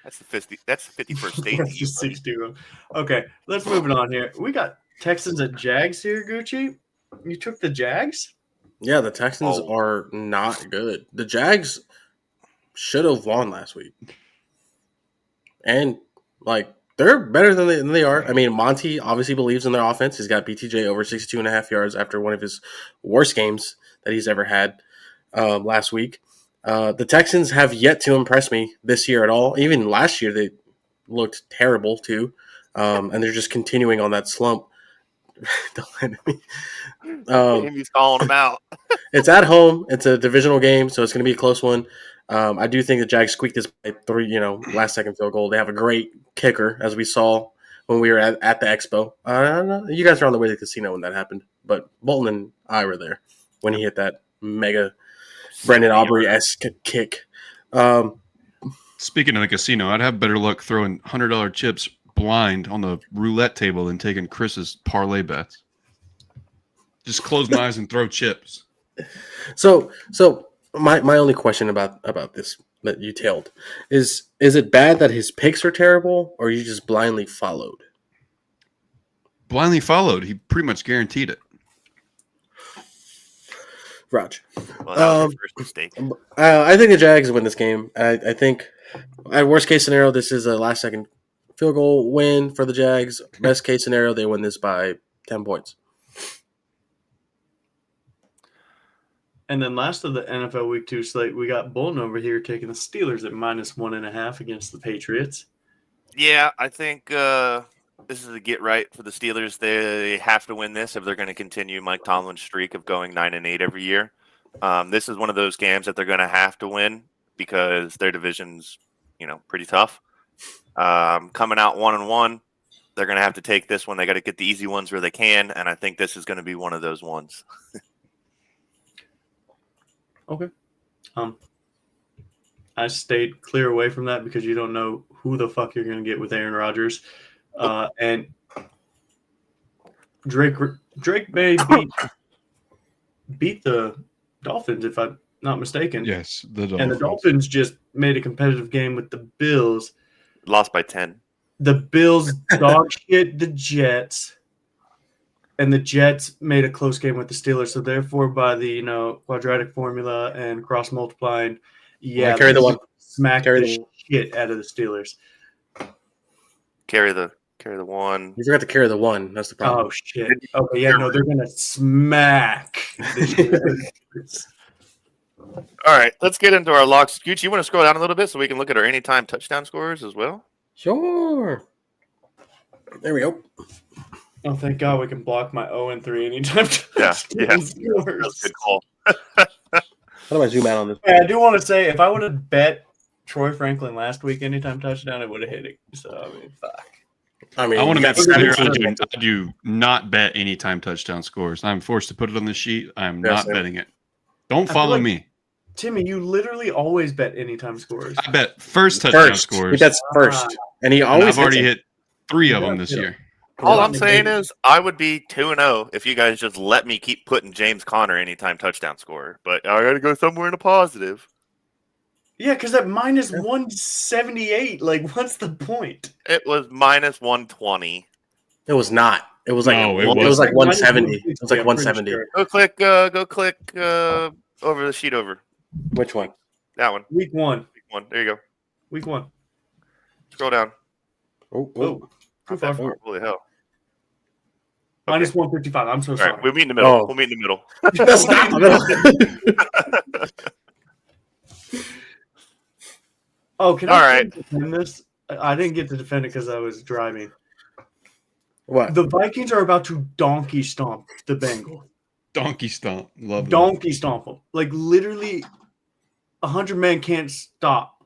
that's the 51st state. That's just 6'2". Okay, let's move it on here. We got Texans at Jags here, Gucci. You took the Jags? Yeah, the Texans Oh. are not good. The Jags should have won last week. And, they're better than they are. I mean, Monty obviously believes in their offense. He's got BTJ over 62.5 yards after one of his worst games that he's ever had last week. The Texans have yet to impress me this year at all. Even last year, they looked terrible, too. And they're just continuing on that slump. Amy's calling him out. It's at home. It's a divisional game, so it's going to be a close one. I do think the Jags squeaked this by 3, last second field goal. They have a great kicker, as we saw when we were at the Expo. You guys are on the way to the casino when that happened, but Bolton and I were there when he hit that mega Brendan Aubrey-esque kick. Speaking of the casino, I'd have better luck throwing $100 chips blind on the roulette table than taking Chris's parlay bets. Just close my eyes and throw chips. So my only question about this that you tailed is it bad that his picks are terrible, or you just blindly followed? Blindly followed. He pretty much guaranteed it. Raj. Well, that was his first mistake. I think the Jags win this game. I think at worst case scenario, this is a last second field goal win for the Jags. Best case scenario, they win this by 10 points. And then last of the NFL Week 2 slate, we got Bolton over here taking the Steelers at -1.5 against the Patriots. Yeah, I think this is a get right for the Steelers. They have to win this if they're going to continue Mike Tomlin's streak of going 9-8 every year. This is one of those games that they're going to have to win because their division's, pretty tough. Coming out 1-1, they're going to have to take this one. They got to get the easy ones where they can, and I think this is going to be one of those ones. Okay. I stayed clear away from that because you don't know who the fuck you're going to get with Aaron Rodgers. And Drake may beat the Dolphins, if I'm not mistaken. Yes, the Dolphins. And the Dolphins just made a competitive game with the Bills. Lost by 10. The Bills dog shit the Jets. And the Jets made a close game with the Steelers. So therefore, by the quadratic formula and cross multiplying, Carry the one. Smack the shit out of the Steelers. Carry the one. You forgot to carry the one. That's the problem. Oh shit. Okay, yeah, no, they're gonna smack the Steelers. All right, let's get into our locks. Gucci, you want to scroll down a little bit so we can look at our anytime touchdown scorers as well? Sure. There we go. Oh, thank God we can block my 0-3 anytime. Yeah. That's a good call. How do I zoom out on this? Yeah, I do want to say, if I would have bet Troy Franklin last week anytime touchdown, it would have hit it. So, I mean, fuck. I mean, I want to make it clear I I do not bet anytime touchdown scores. I'm forced to put it on the sheet. I'm not betting it. Don't follow me. Timmy, you literally always bet anytime scores. I bet first touchdown scores. That's first. And he And always I've already hits hit 3 of them this year. All I'm saying is I would be 2-0 if you guys just let me keep putting James Conner anytime touchdown scorer. But I got to go somewhere in a positive. Yeah, because at -178, like, what's the point? It was -120. It was not. It was like No, it it was like wasn't. 170. It was like I'm pretty 170. sure. Go click over the sheet over. Which one? That one. Week one. There you go. Week one. Scroll down. Oh, Oh, too Not that far. far. Holy hell. Okay. -155. I'm so All sorry. right, we'll meet in the middle. Oh. We'll meet in the middle. That's not the middle. Oh, can All I right. defend this? I didn't get to defend it because I was driving. What? The Vikings are about to donkey stomp the Bengals. Donkey stomp. Love that. Donkey stomp them. Like, literally, 100 men can't stop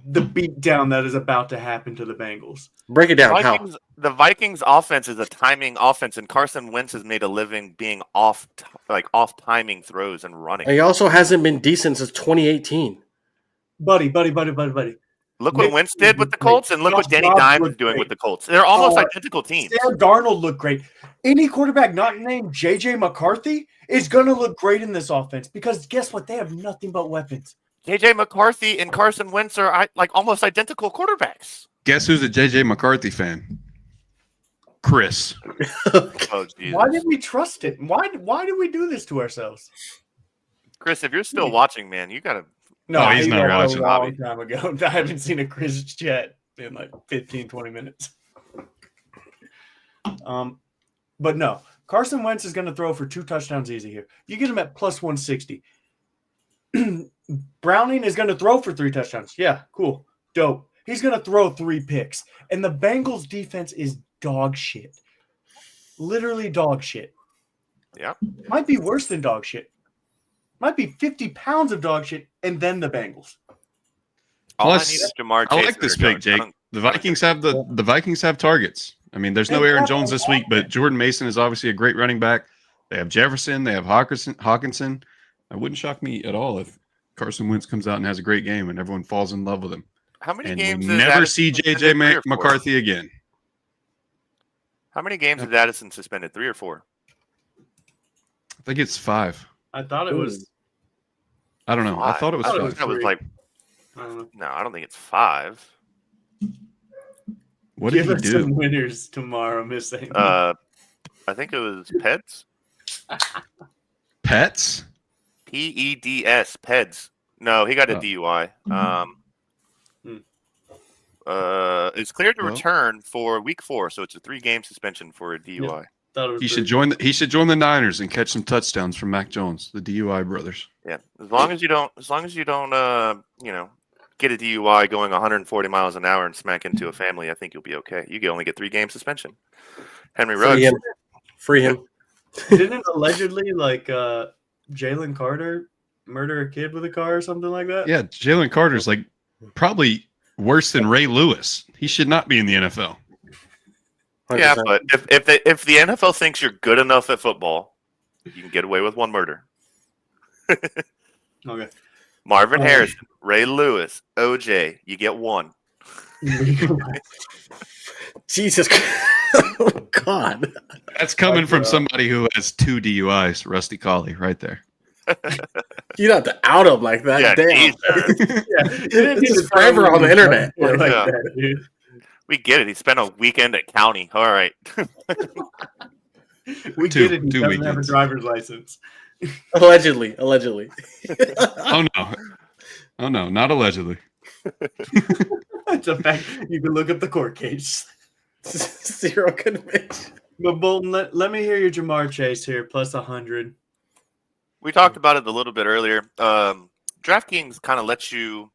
the beatdown that is about to happen to the Bengals. Break it down. How? The Vikings offense is a timing offense, and Carson Wentz has made a living being off timing throws and running. He also hasn't been decent since 2018. Buddy. Look what Nick Wentz did with the Colts, and look what Josh Danny Dobbs Dimes is looked doing great. with the Colts. They're almost Oh, identical teams. Sam Darnold looked great. Any quarterback not named J.J. McCarthy is going to look great in this offense because guess what? They have nothing but weapons. JJ McCarthy and Carson Wentz are like almost identical quarterbacks. Guess who's a JJ McCarthy fan? Chris. Oh, Jesus. Why did we trust it? Why did we do this to ourselves? Chris, if you're still watching, man, you gotta. No, Oh, he's I not left watching. a long time ago. I haven't seen a Chris chat in like 15, 20 minutes. But no, Carson Wentz is going to throw for 2 touchdowns easy here. You get him at plus 160. Browning is going to throw for 3 touchdowns. Yeah, cool. Dope. He's going to throw 3 picks. And the Bengals defense is dog shit. Literally dog shit. Yeah. Might be worse than dog shit. Might be 50 pounds of dog shit and then the Bengals. All I Plus, need is Jamar I Chase. like this and they're pick, done. Jake. The Vikings have the Vikings have targets. I mean, there's no Aaron Jones this week, but Jordan Mason is obviously a great running back. They have Jefferson. They have Hawkinson. It wouldn't shock me at all if Carson Wentz comes out and has a great game and everyone falls in love with him. How many And games we is never Addison see suspended? J.J. 3 or 4? McCarthy again. How many games is Addison suspended? 3 or 4? I think it's 5. I thought it was. I don't know. I thought it was 5. That was like. I don't know. No, I don't think it's 5. What did Give he us do? some winners tomorrow, Miss Amy. I think it was Peds. Pets? PEDS. Peds. No, he got a Oh. DUI. It's cleared to Well. return for week 4, so it's a 3-game suspension for a DUI. Thought it was He should pretty- join the Niners and catch some touchdowns from Mac Jones, the DUI brothers. Yeah, as long as you don't, get a DUI going 140 miles an hour and smack into a family, I think you'll be okay. You can only get 3-game suspension. Henry Free Ruggs. him. Free him. Didn't allegedly Jalen Carter murder a kid with a car or something like that? Yeah, Jalen Carter's like probably worse than Ray Lewis. He should not be in the NFL. 100%. Yeah, but if the NFL thinks you're good enough at football, you can get away with 1 murder. Okay. Marvin Harrison, Ray Lewis, OJ, you get 1. Jesus Christ. Oh, God. That's coming from somebody who has 2 DUIs, Rusty Collie, right there. You don't have to out him like that. Yeah, Damn. Jesus. This is forever on the internet. Like Yeah. that, dude. We get it. He spent a weekend at county. All right. We Two- get it. He 2 doesn't have a weekends. driver's license. Allegedly. Oh no, not allegedly. It's a fact. You can look up the court case. 0 conviction. But Bolton, let me hear your Jamar Chase here, plus 100. We talked about it a little bit earlier. DraftKings kind of lets you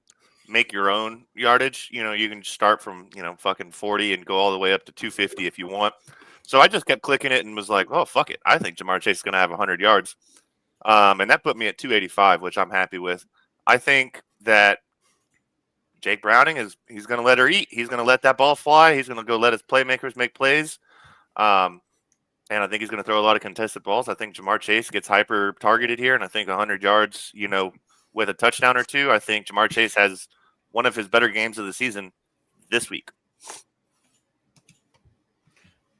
make your own yardage. You can start from, fucking 40 and go all the way up to 250 if you want. So I just kept clicking it and was like, oh, fuck it. I think Jamar Chase is going to have 100 yards. And that put me at 285, which I'm happy with. I think that Jake Browning he's going to let her eat. He's going to let that ball fly. He's going to go let his playmakers make plays. And I think he's going to throw a lot of contested balls. I think Jamar Chase gets hyper targeted here. And I think 100 yards, with a touchdown or 2, I think Jamar Chase has one of his better games of the season this week.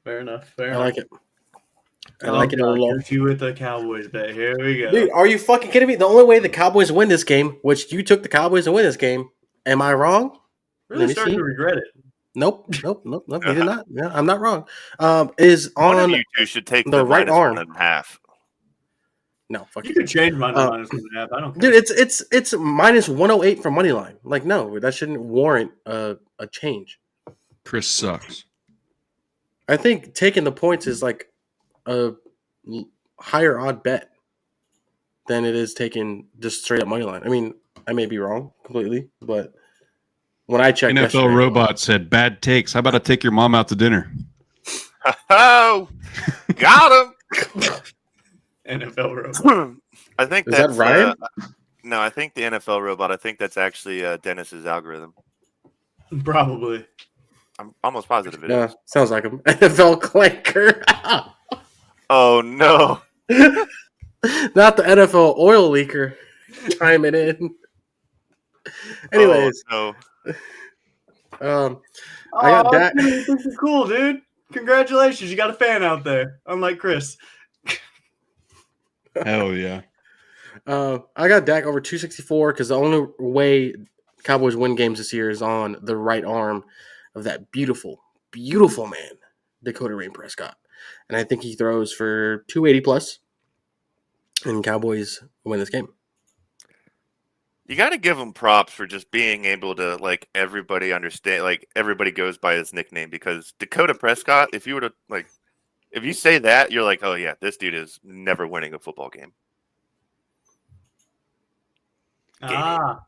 Fair enough. I like it. I like it a lot. Hit you with the Cowboys bet. Here we go. Dude, are you fucking kidding me? The only way the Cowboys win this game, which you took the Cowboys to win this game, am I wrong? really let me starting see. to regret it. Nope. You did not. Yeah, I'm not wrong. Is One of on you two should take the the right minus arm. 1.5. no fuck You you. could change mine to minus 1.5. I don't care. Dude, it's minus 108 from money line. Like, no, that shouldn't warrant a change. Chris sucks. I think taking the points is like a higher odd bet than it is taking just straight up money line. I mean, I may be wrong completely, but when I checked, NFL yesterday- Robot said, bad takes. How about I take your mom out to dinner? Oh, got him. NFL robot. I think Is that that's Ryan? No, I think the NFL robot. I think that's actually Dennis's algorithm. Probably. I'm almost positive it is. Yeah, sounds like him. NFL clanker. Oh no! Not the NFL oil leaker. Chiming in. Anyways, Oh, I got Dak. Dude, this is cool, dude. Congratulations, you got a fan out there. Unlike Chris. Hell yeah. I got Dak over 264 because the only way Cowboys win games this year is on the right arm of that beautiful, beautiful man, Dakota Rain Prescott. And I think he throws for 280 plus, and Cowboys win this game. You got to give him props for just being able to, like, everybody understand, like, everybody goes by his nickname, because Dakota Prescott, if you were to, like, if you say that, you're like, oh, yeah, this dude is never winning a football game. Ah,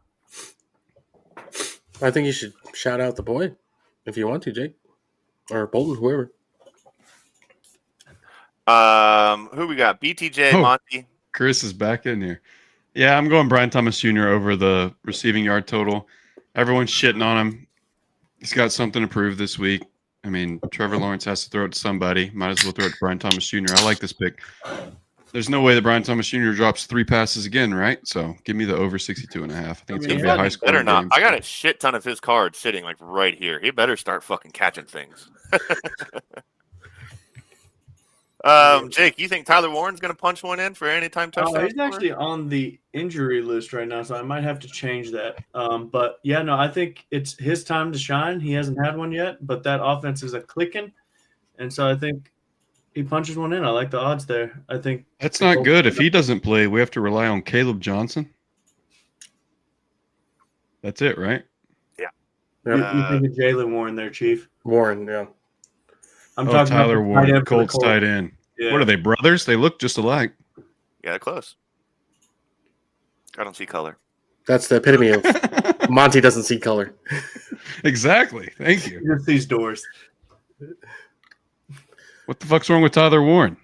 I think you should shout out the boy if you want to, Jake. Or Bolton, whoever. Who we got? BTJ, Oh. Monty. Chris is back in here. Yeah, I'm going Brian Thomas Jr. over the receiving yard total. Everyone's shitting on him. He's got something to prove this week. I mean, Trevor Lawrence has to throw it to somebody. Might as well throw it to Brian Thomas Jr. I like this pick. There's no way that Brian Thomas Jr. drops 3 passes again, right? So give me the over 62.5. I think it's going to be a high score. Better not. game. I got a shit ton of his cards sitting, like, right here. He better start fucking catching things. Jake, you think Tyler Warren's going to punch one in for anytime touchdown? he's actually on the injury list right now, so I might have to change that. But yeah, no, I think it's his time to shine. He hasn't had one yet, but that offense is a clicking, and so I think he punches one in. I like the odds there. I think That's not good. If he doesn't play, we have to rely on Caleb Johnson. That's it, right? you think of Jalen Warren there, Chief. Warren, yeah. I'm Oh, talking Tyler about the tight Warren, end for the Colts tight end. Yeah. What are they, brothers? They look just alike. Yeah, close. I don't see color. That's the epitome of Monty doesn't see color. Exactly. Thank you. Just these doors. What the fuck's wrong with Tyler Warren?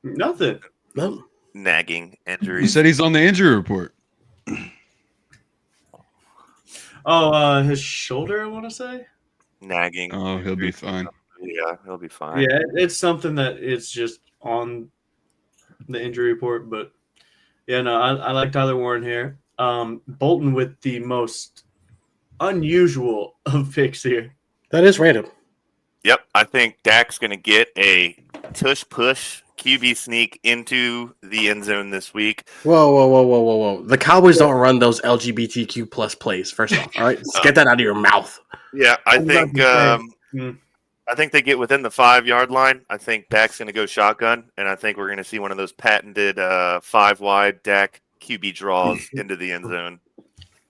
Nothing. No. Nagging You injuries. said he's on the injury report. Oh, his shoulder, I want to say. Nagging. Oh, he'll be fine. Yeah, he'll be fine. Yeah, it's something that it's just on the injury report. But yeah, no, I like Tyler Warren here. Bolton with the most unusual of picks here. That is random. Yep, I think Dak's going to get a tush push QB sneak into the end zone this week. Whoa. The Cowboys don't run those LGBTQ plus plays, first off. All right? Just get that out of your mouth. Yeah, I I'm think about to I think they get within the 5-yard line. I think Dak's going to go shotgun, and I think we're going to see one of those patented 5-wide Dak QB draws into the end zone.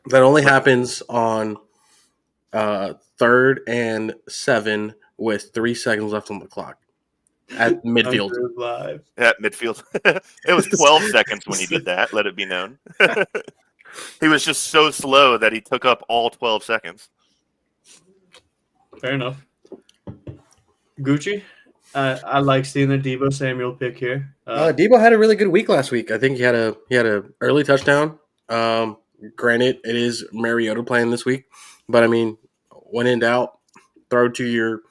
That only happens on 3rd and 7 with 3 seconds left on the clock at midfield. Live. At midfield. It was 12 seconds when he did that, let it be known. He was just so slow that he took up all 12 seconds. Fair enough. Gucci, I like seeing the Debo Samuel pick here. Debo had a really good week last week. I think he had a early touchdown. Granted, it is Mariota playing this week, but I mean, when in doubt, throw to your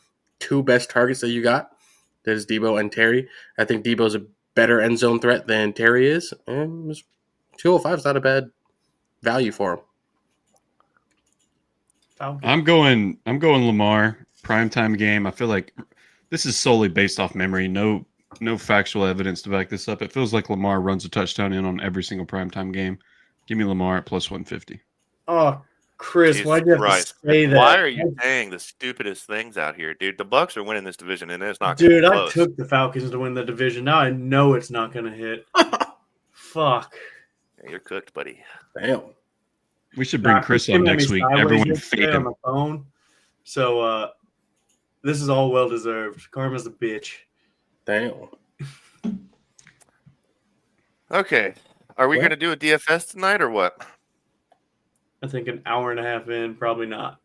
2 best targets that you got. That is Debo and Terry. I think Debo's a better end zone threat than Terry is, and 205 is not a bad value for him. I'm going Lamar primetime game. I feel like this is solely based off memory. No factual evidence to back this up. It feels like Lamar runs a touchdown in on every single primetime game. Give me Lamar at plus 150. Oh, Chris, Jesus why'd you have Christ. to say that? Why are you saying the stupidest things out here, dude? The Bucks are winning this division, and it's not Dude, I close. took the Falcons to win the division. Now I know it's not going to hit. Fuck. Yeah, you're cooked, buddy. Damn. We should bring Chris on next week. Everyone fade on him. the phone. So this is all well deserved. Karma's a bitch. Damn. Okay. Are we What? going to do a DFS tonight or what? I think an hour and a half in, probably not.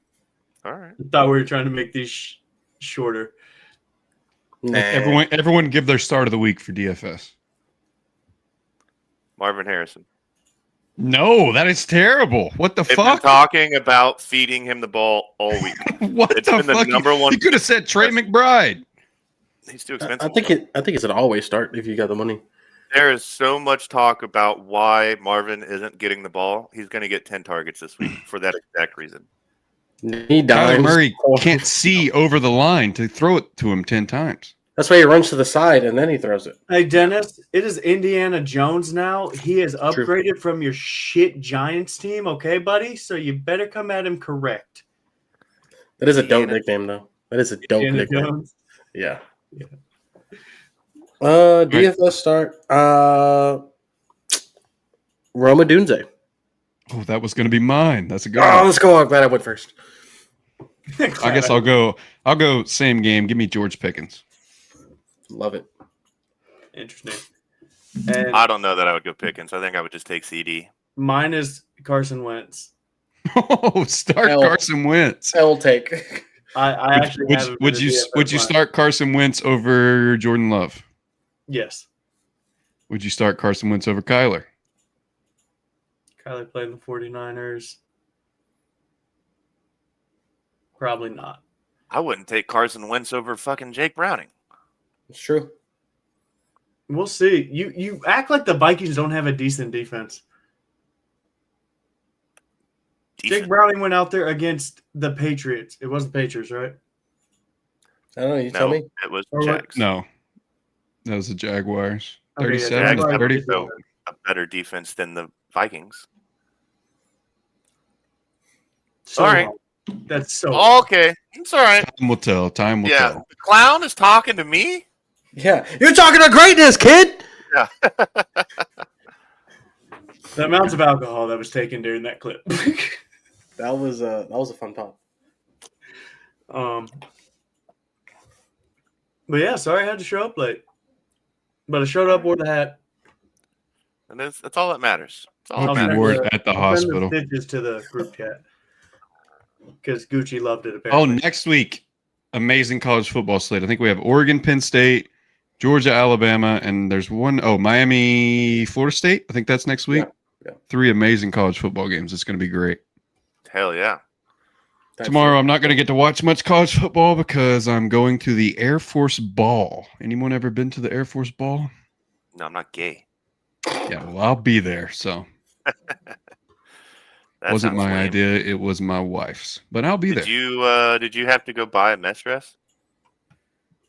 All right. I thought we were trying to make these shorter. Nah. Everyone give their start of the week for DFS. Marvin Harrison. No, that is terrible. What the They've been fuck? talking about feeding him the ball all week. What It's the been the fuck? number one- You could have said Trey McBride. He's too I expensive. think it's an always start if you got the money. There is so much talk about why Marvin isn't getting the ball. He's going to get 10 targets this week for that exact reason. He Kyler dimes. Murray can't see over the line to throw it to him 10 times. That's why he runs to the side and then he throws it. Hey, Dennis, it is Indiana Jones now. He is upgraded from your shit Giants team, okay, buddy? So you better come at him correct. That is a dope Indiana- nickname, though. That is a dope Indiana nickname. Jones. Yeah. DFS start. Roma Dunze. Oh, that was going to be mine. That's a good Oh, one. let's go. I'm glad I went first. I guess I'll go. I'll go same game. Give me George Pickens. Love it. Interesting. And I don't know that I would go Pickens. I think I would just take CD. mine is Carson Wentz. Oh, start Hell. Carson Wentz. I'll take. I actually have him in Would the you DFS line. start Carson Wentz over Jordan Love? Yes. Would you start Carson Wentz over Kyler? Kyler played in the 49ers. Probably not. I wouldn't take Carson Wentz over fucking Jake Browning. It's true. We'll see. You act like the Vikings don't have a decent defense. Decent. Jake Browning went out there against the Patriots. It wasn't Patriots, right? I don't know. You tell No, me. it was Or what? Jags. No, that was the Jaguars. Okay, yeah, 37 to Jaguars. 30. So, a better defense than the Vikings. So All right. wrong. That's so Oh, okay. It's all right. Time will tell. Time will Yeah. tell. The clown is talking to me? Yeah, you're talking to greatness, kid. Yeah. the amounts of alcohol that was taken during that clip. That was a fun pop. But yeah, sorry I had to show up late. But I showed up, wore the hat. And that's all that matters. That's all Hope that you matters. wore it at the I'll send hospital. the stitches to the group chat. Because Gucci loved it, Oh, apparently. next week, amazing college football slate. I think we have Oregon, Penn State, Georgia, Alabama, and there's one, Miami, Florida State. I think that's next week. Yeah. 3 amazing college football games. It's going to be great. Hell yeah. Tomorrow, I'm not going to get to watch much college football because I'm going to the Air Force Ball. Anyone ever been to the Air Force Ball? No, I'm not gay. Yeah, well, I'll be there. So That wasn't sounds my lame. idea. It was my wife's. But I'll be there. Did you have to go buy a mess dress?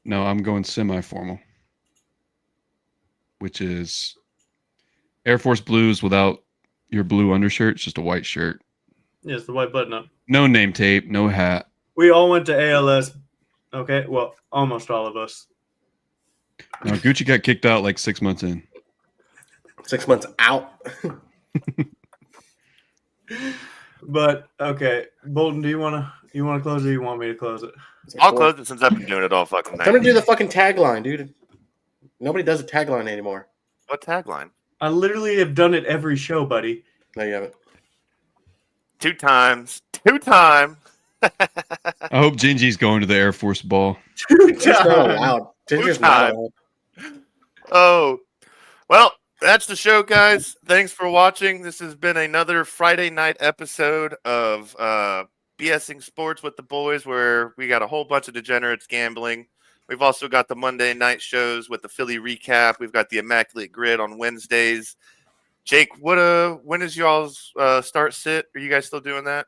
No, I'm going semi-formal, which is Air Force Blues without your blue undershirt. It's just a white shirt. Yes, the white button up. No name tape, no hat. We all went to ALS. Okay, well, almost all of us. No, Gucci got kicked out like 6 months in. 6 months out. But okay, Bolton, do you wanna close it or you want me to close it? I'll close it since I've been doing it all fucking night. Come and do the fucking tagline, dude. Nobody does a tagline anymore. What tagline? I literally have done it every show, buddy. No, you haven't. 2 times. 2 times. I hope Gingy's going to the Air Force Ball. It's not allowed. Ginger's not time. allowed. Oh, well, that's the show, guys. Thanks for watching. This has been another Friday night episode of BSing Sports with the Boys, where we got a whole bunch of degenerates gambling. We've also got the Monday night shows with the Philly recap. We've got the Immaculate Grid on Wednesdays. Jake, when is y'all's start sit? Are you guys still doing that?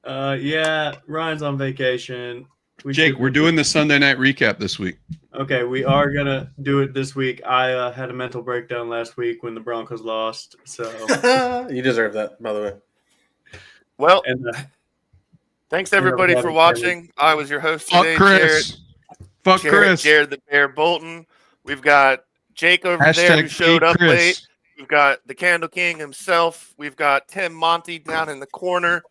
Yeah, Ryan's on vacation. Jake, we're doing the Sunday night recap this week. Okay, we are gonna do it this week. I had a mental breakdown last week when the Broncos lost. So, You deserve that, by the way. Well, and thanks everybody for watching. I was your host Fuck today, Chris. Fuck Chris. Jared the Bear Bolton. We've got Jake over there who Hashtag showed up Chris. late. We've got the Candle King himself. We've got Tim Monty down in the corner.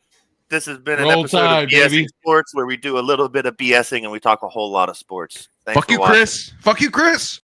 This has been an Roll episode Tide, of BSing baby. Sports where we do a little bit of BSing and we talk a whole lot of sports. Thanks Fuck for you, watching. Chris. Fuck you, Chris.